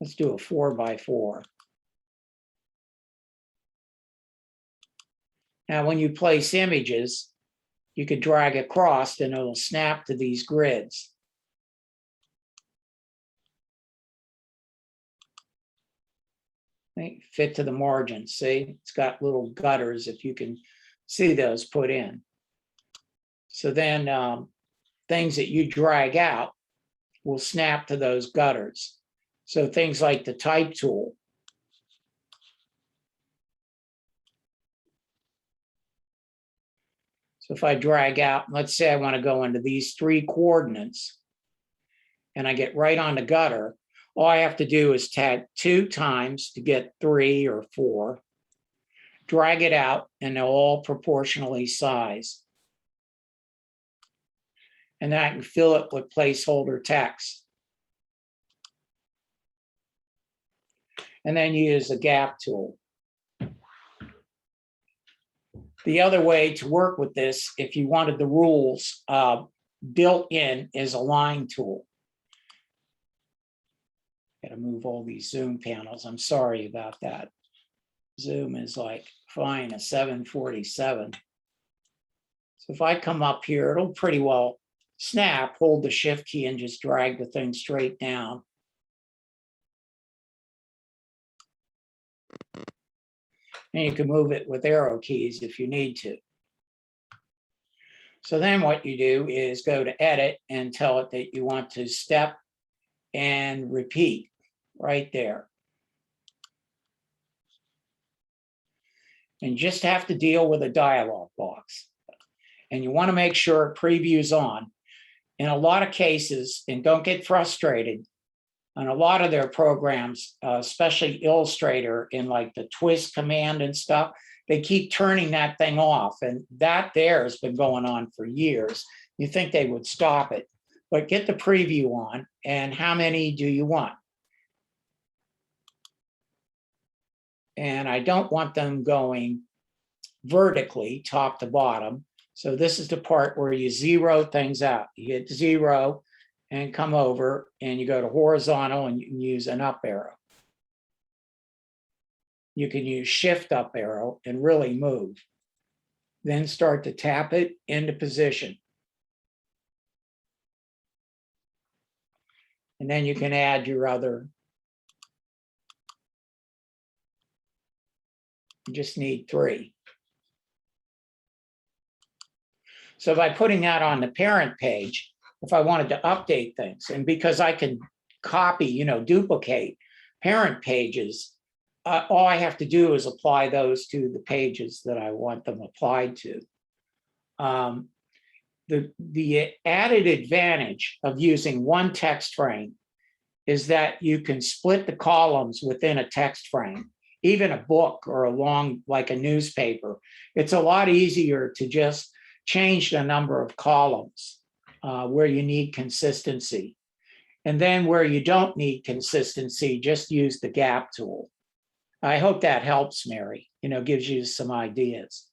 Let's do a 4x4. Now, when you place images, you could drag across and it'll snap to these grids. Fit to the margin. See, it's got little gutters, if you can see those put in. So then things that you drag out will snap to those gutters. So things like the type tool. So if I drag out, let's say I want to go into these 3 coordinates, and I get right on the gutter, all I have to do is tag 2 times to get 3 or 4, drag it out, and they'll all proportionally size. And then I can fill it with placeholder text. And then use the gap tool. The other way to work with this, if you wanted the rules built in, is a line tool. Got to move all these zoom panels. I'm sorry about that. Zoom is like fine, a 747. So if I come up here, it'll pretty well snap, hold the shift key and just drag the thing straight down. And you can move it with arrow keys if you need to. So then what you do is go to edit and tell it that you want to step and repeat right there. And just have to deal with a dialog box. And you want to make sure it previews on. In a lot of cases, and don't get frustrated, And a lot of their programs, especially Illustrator in like the twist command and stuff, they keep turning that thing off. And that there has been going on for years. You think they would stop it, but get the preview on. And how many do you want? And I don't want them going vertically, top to bottom. So this is the part where you zero things out. You hit 0 and come over and you go to horizontal and you can use an up arrow. You can use shift up arrow and really move. Then start to tap it into position. And then you can add your other. You just need 3. So by putting that on the parent page, if I wanted to update things, and because I can copy, duplicate parent pages, all I have to do is apply those to the pages that I want them applied to. The added advantage of using one text frame is that you can split the columns within a text frame. Even a book or like a newspaper, it's a lot easier to just change the number of columns where you need consistency. And then where you don't need consistency, just use the gap tool. I hope that helps, Mary, gives you some ideas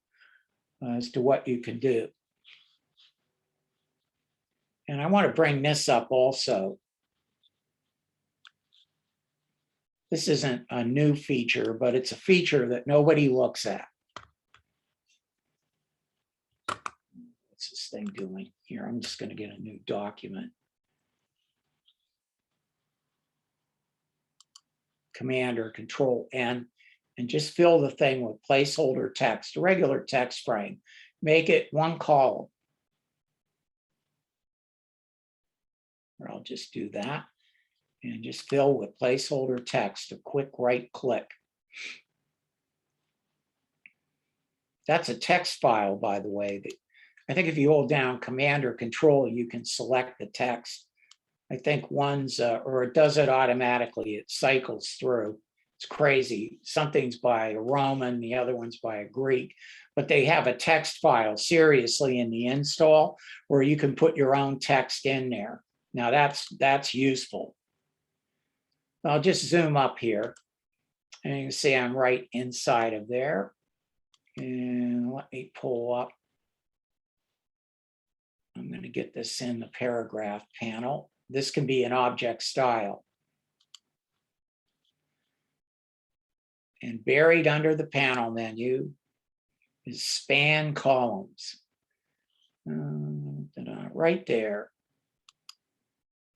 as to what you can do. And I want to bring this up also. This isn't a new feature, but it's a feature that nobody looks at. What's this thing doing here? I'm just going to get a new document. Command or Control N, and just fill the thing with placeholder text, a regular text frame. Make it one column. Or I'll just do that. And just fill with placeholder text, a quick right click. That's a text file, by the way. I think if you hold down Command or Control, you can select the text. I think one's, or it does it automatically, it cycles through. It's crazy. Something's by a Roman, the other one's by a Greek, but they have a text file seriously in the install where you can put your own text in there. Now that's useful. I'll just zoom up here and you can see I'm right inside of there. And let me pull up. I'm going to get this in the paragraph panel. This can be an object style. And buried under the panel menu is span columns. Right there.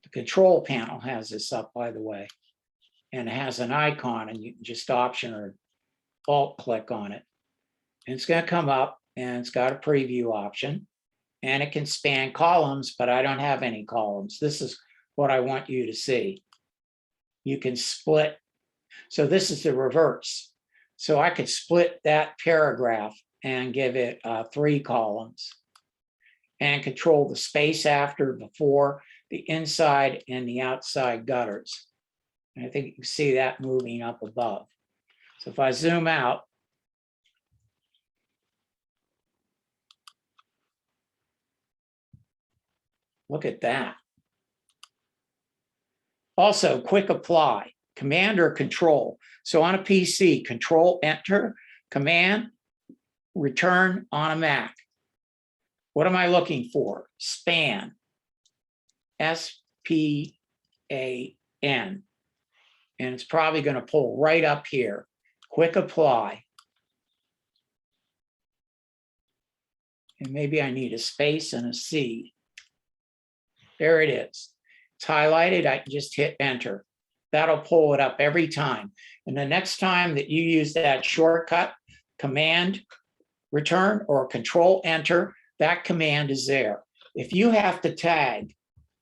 The control panel has this up, by the way. And it has an icon, and you can just Option or Alt click on it. And it's going to come up, and it's got a preview option. And it can span columns, but I don't have any columns. This is what I want you to see. You can split. So this is the reverse. So I could split that paragraph and give it 3 columns and control the space after, before, the inside and the outside gutters. And I think you can see that moving up above. So if I zoom out, look at that. Also, quick apply, Command or Control. So on a PC, Control Enter, Command Return on a Mac. What am I looking for? Span, S-P-A-N. And it's probably going to pull right up here. Quick apply. And maybe I need a space and a C. There it is. It's highlighted. I can just hit enter. That'll pull it up every time. And the next time that you use that shortcut, Command Return or Control Enter, that command is there. If you have to tag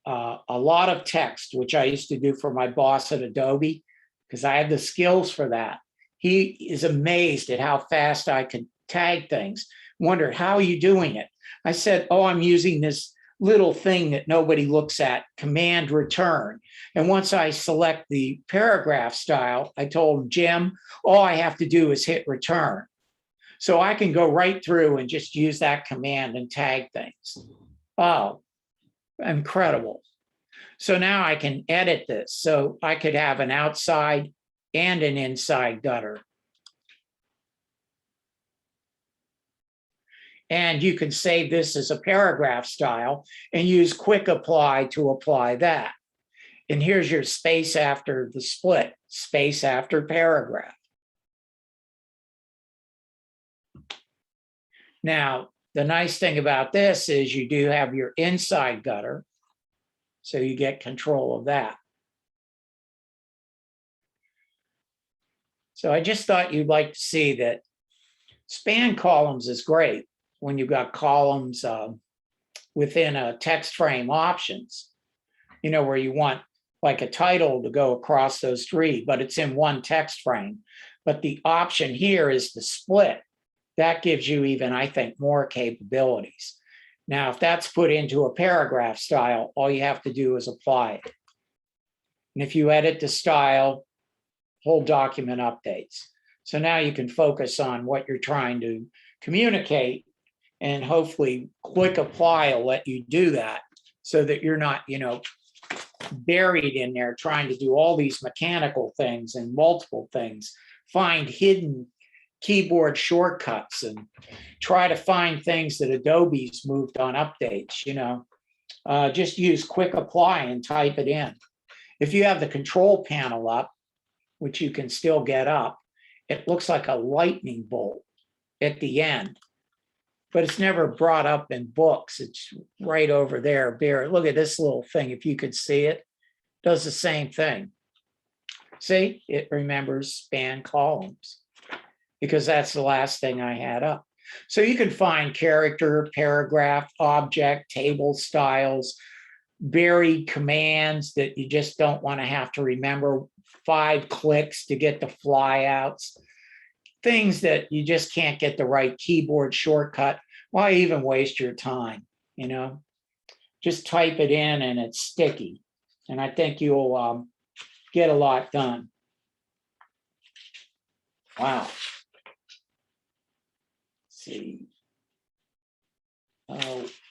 a lot of text, which I used to do for my boss at Adobe, because I have the skills for that, he is amazed at how fast I could tag things. Wondered, how are you doing it? I said, oh, I'm using this little thing that nobody looks at, Command Return. And once I select the paragraph style, I told Jim, all I have to do is hit return. So I can go right through and just use that command and tag things. Oh, incredible. So now I can edit this. So I could have an outside and an inside gutter. And you can save this as a paragraph style and use quick apply to apply that. And here's your space after the split, space after paragraph. Now, the nice thing about this is you do have your inside gutter, so you get control of that. So I just thought you'd like to see that span columns is great when you've got columns within a text frame options, you know, where you want like a title to go across those three, but it's in one text frame. But the option here is the split. That gives you even, I think, more capabilities. Now, if that's put into a paragraph style, all you have to do is apply it. And if you edit the style, whole document updates. So now you can focus on what you're trying to communicate, and hopefully quick apply will let you do that so that you're not, you know, buried in there trying to do all these mechanical things and multiple things, find hidden keyboard shortcuts and try to find things that Adobe's moved on updates, you know. Just use quick apply and type it in. If you have the control panel up, which you can still get up, it looks like a lightning bolt at the end, but it's never brought up in books. It's right over there. Look at this little thing. If you could see it, does the same thing. See, it remembers span columns because that's the last thing I had up. So you can find character, paragraph, object, table styles, buried commands that you just don't want to have to remember 5 clicks to get the flyouts, things that you just can't get the right keyboard shortcut. Why even waste your time, you know? Just type it in and it's sticky. And I think you'll get a lot done. Wow. Let's see.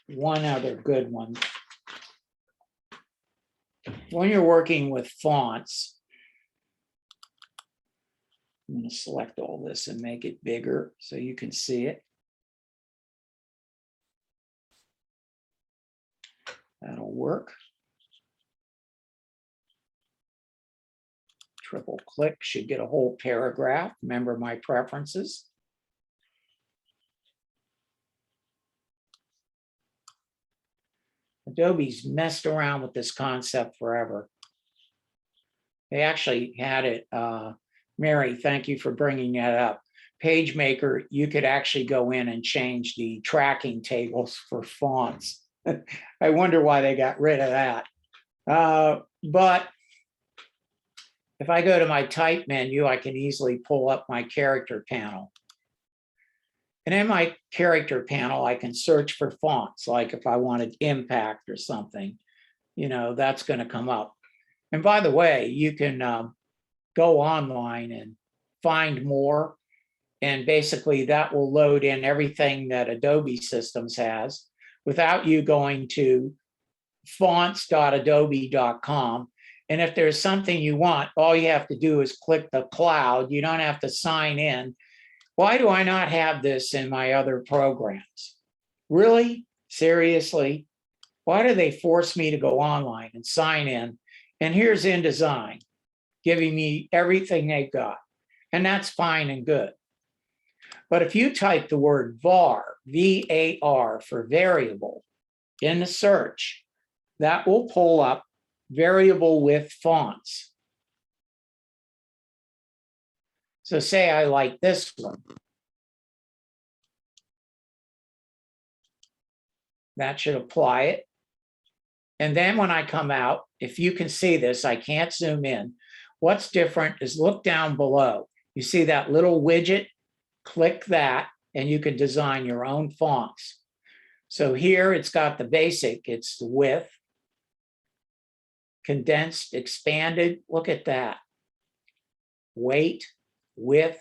One other good one. When you're working with fonts, I'm going to select all this and make it bigger so you can see it. That'll work. Triple click, should get a whole paragraph. Remember my preferences. Adobe's messed around with this concept forever. They actually had it, Mary, thank you for bringing that up. PageMaker, you could actually go in and change the tracking tables for fonts. I wonder why they got rid of that. But if I go to my type menu, I can easily pull up my character panel. And in my character panel, I can search for fonts, like if I wanted impact or something, you know, that's going to come up. And by the way, you can go online and find more. And basically that will load in everything that Adobe Systems has without you going to fonts.adobe.com. And if there's something you want, all you have to do is click the cloud. You don't have to sign in. Why do I not have this in my other programs? Really? Seriously? Why do they force me to go online and sign in? And here's InDesign giving me everything they've got. And that's fine and good. But if you type the word var, V-A-R for variable in the search, that will pull up variable with fonts. So say I like this one. That should apply it. And then when I come out, if you can see this, I can't zoom in. What's different is look down below. You see that little widget? Click that and you can design your own fonts. So here it's got the basic, it's the width, condensed, expanded, look at that. Weight, width,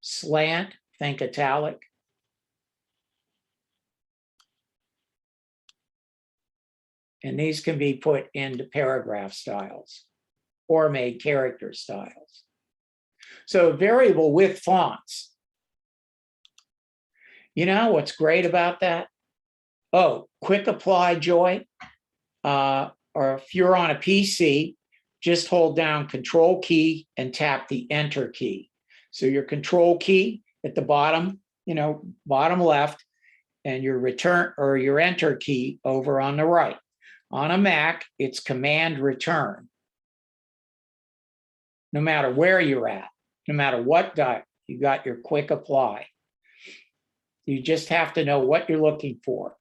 slant, think italic. And these can be put into paragraph styles or made character styles. So variable width fonts. You know what's great about that? Oh, quick apply, Joy. Or if you're on a PC, just hold down Control key and tap the Enter key. So your Control key at the bottom, bottom left, and your Return or your Enter key over on the right. On a Mac, it's Command Return. No matter where you're at, no matter what dot, you got your quick apply. You just have to know what you're looking for.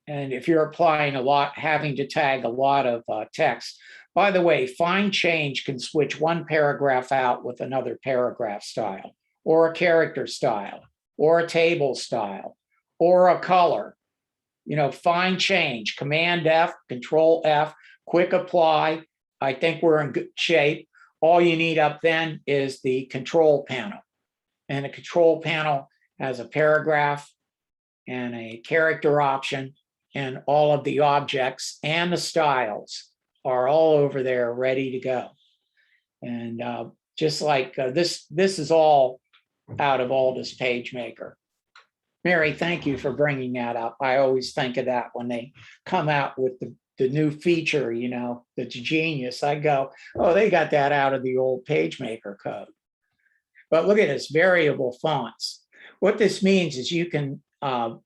And if you're applying a lot, having to tag a lot of text. By the way, Find Change can switch one paragraph out with another paragraph style, or a character style, or a table style, or a color. Find Change, Command F, Control F, quick apply. I think we're in good shape. All you need up then is the control panel. And the control panel has a paragraph and a character option, and all of the objects and the styles are all over there ready to go. And just like this is all out of Aldous PageMaker. Mary, thank you for bringing that up. I always think of that when they come out with the new feature, that's genius. I go, oh, they got that out of the old PageMaker code. But look at this, variable fonts. What this means is you can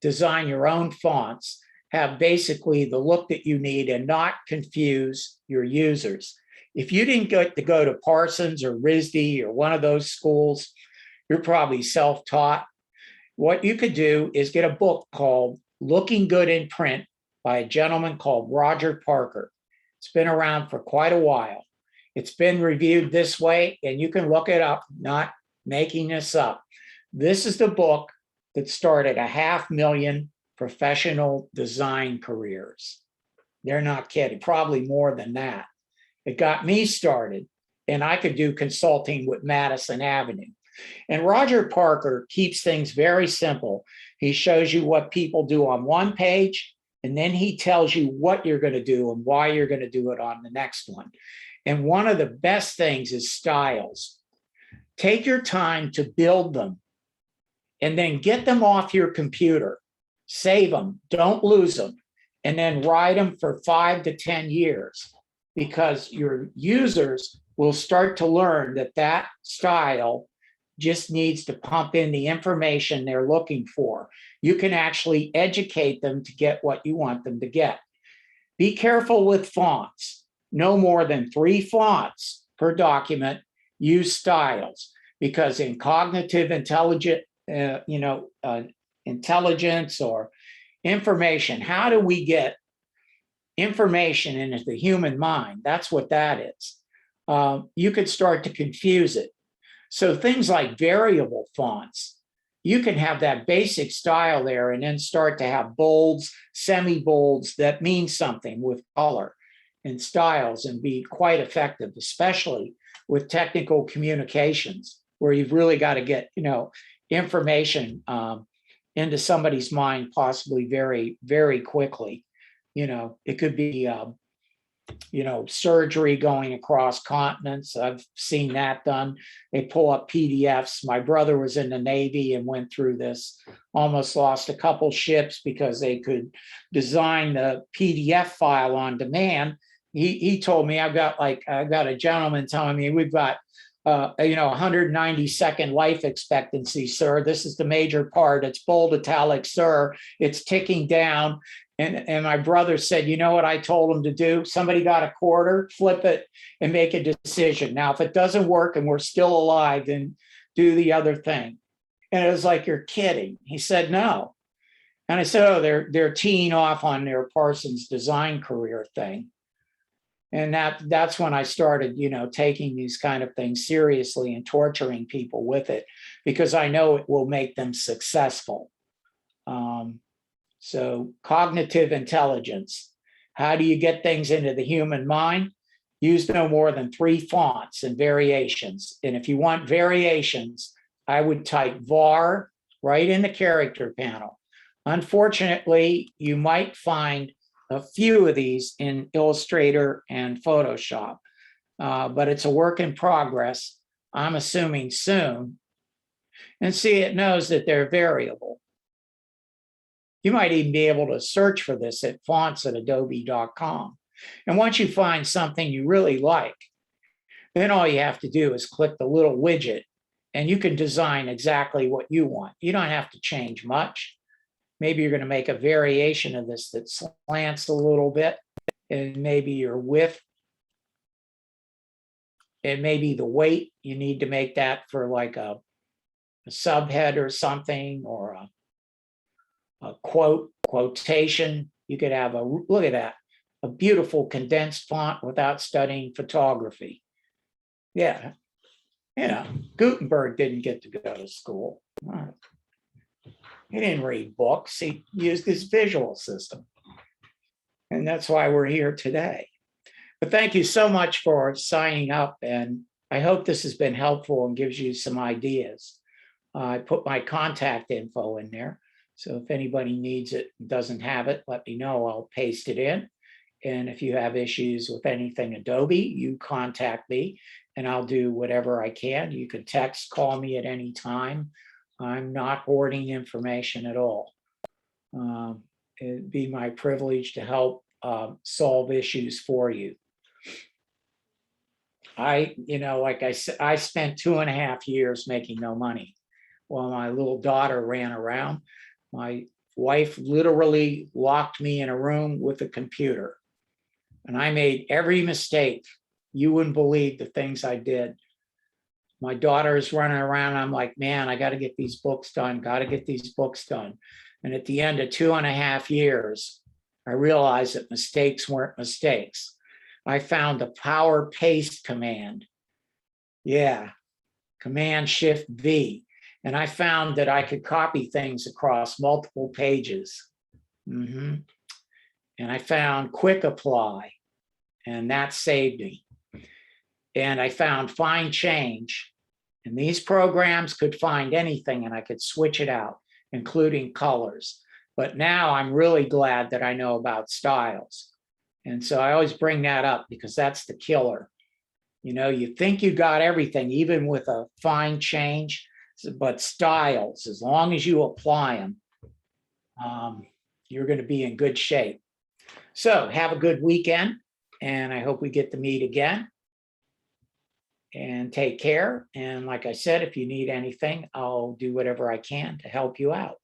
design your own fonts, have basically the look that you need and not confuse your users. If you didn't get to go to Parsons or RISD or one of those schools, you're probably self-taught. What you could do is get a book called Looking Good in Print by a gentleman called Roger Parker. It's been around for quite a while. It's been reviewed this way, and you can look it up, not making this up. This is the book that started 500,000 professional design careers. They're not kidding, probably more than that. It got me started, and I could do consulting with Madison Avenue. And Roger Parker keeps things very simple. He shows you what people do on one page, and then he tells you what you're going to do and why you're going to do it on the next one. And one of the best things is styles. Take your time to build them and then get them off your computer. Save them, don't lose them, and then ride them for 5 to 10 years, because your users will start to learn that style just needs to pump in the information they're looking for. You can actually educate them to get what you want them to get. Be careful with fonts. No more than 3 fonts per document. Use styles, because in cognitive intelligence or information, how do we get information into the human mind? That's what that is. You could start to confuse it. So things like variable fonts, you can have that basic style there and then start to have bolds, semi-bolds that mean something with color and styles, and be quite effective, especially with technical communications, where you've really got to get, information into somebody's mind possibly very, very quickly. It could be, surgery going across continents. I've seen that done. They pull up PDFs. My brother was in the Navy and went through this, almost lost a couple ships because they could design the PDF file on demand. He told me, I've got a gentleman telling me we've got 190-second life expectancy, sir. This is the major part. It's bold italic, sir. It's ticking down. And my brother said, you know what I told him to do? Somebody got a quarter, flip it and make a decision. Now, if it doesn't work and we're still alive, then do the other thing. And it was like, you're kidding. He said, no. And I said, oh, they're teeing off on their Parsons design career thing. And that's when I started, taking these kind of things seriously and torturing people with it, because I know it will make them successful. So cognitive intelligence. How do you get things into the human mind? Use no more than 3 fonts and variations. And if you want variations, I would type var right in the character panel. Unfortunately, you might find a few of these in Illustrator and Photoshop, but it's a work in progress. I'm assuming soon. And see, it knows that they're variable. You might even be able to search for this at fonts@adobe.com. And once you find something you really like, then all you have to do is click the little widget and you can design exactly what you want. You don't have to change much. Maybe you're going to make a variation of this that slants a little bit, and maybe your width, and maybe the weight, you need to make that for like a subhead or something, or a quotation. You could have look at that, a beautiful condensed font without studying photography. Yeah, Gutenberg didn't get to go to school. He didn't read books. He used his visual system. And that's why we're here today. But thank you so much for signing up. And I hope this has been helpful and gives you some ideas. I put my contact info in there. So if anybody needs it, doesn't have it, let me know. I'll paste it in. And if you have issues with anything Adobe, you contact me and I'll do whatever I can. You can text, call me at any time. I'm not hoarding information at all. It'd be my privilege to help solve issues for you. Like I said, I spent 2.5 years making no money while my little daughter ran around. My wife literally locked me in a room with a computer, and I made every mistake. You wouldn't believe the things I did. My daughter's running around. I'm like, man, I got to get these books done. Got to get these books done. And at the end of 2.5 years, I realized that mistakes weren't mistakes. I found the power paste command. Yeah, Command Shift V. And I found that I could copy things across multiple pages. And I found Quick Apply, and that saved me. And I found Find Change. And these programs could find anything and I could switch it out, including colors. But now I'm really glad that I know about styles. And so I always bring that up because that's the killer. You think you got everything, even with a fine change, but styles, as long as you apply them, you're going to be in good shape. So have a good weekend, and I hope we get to meet again. And take care. And like I said, if you need anything, I'll do whatever I can to help you out.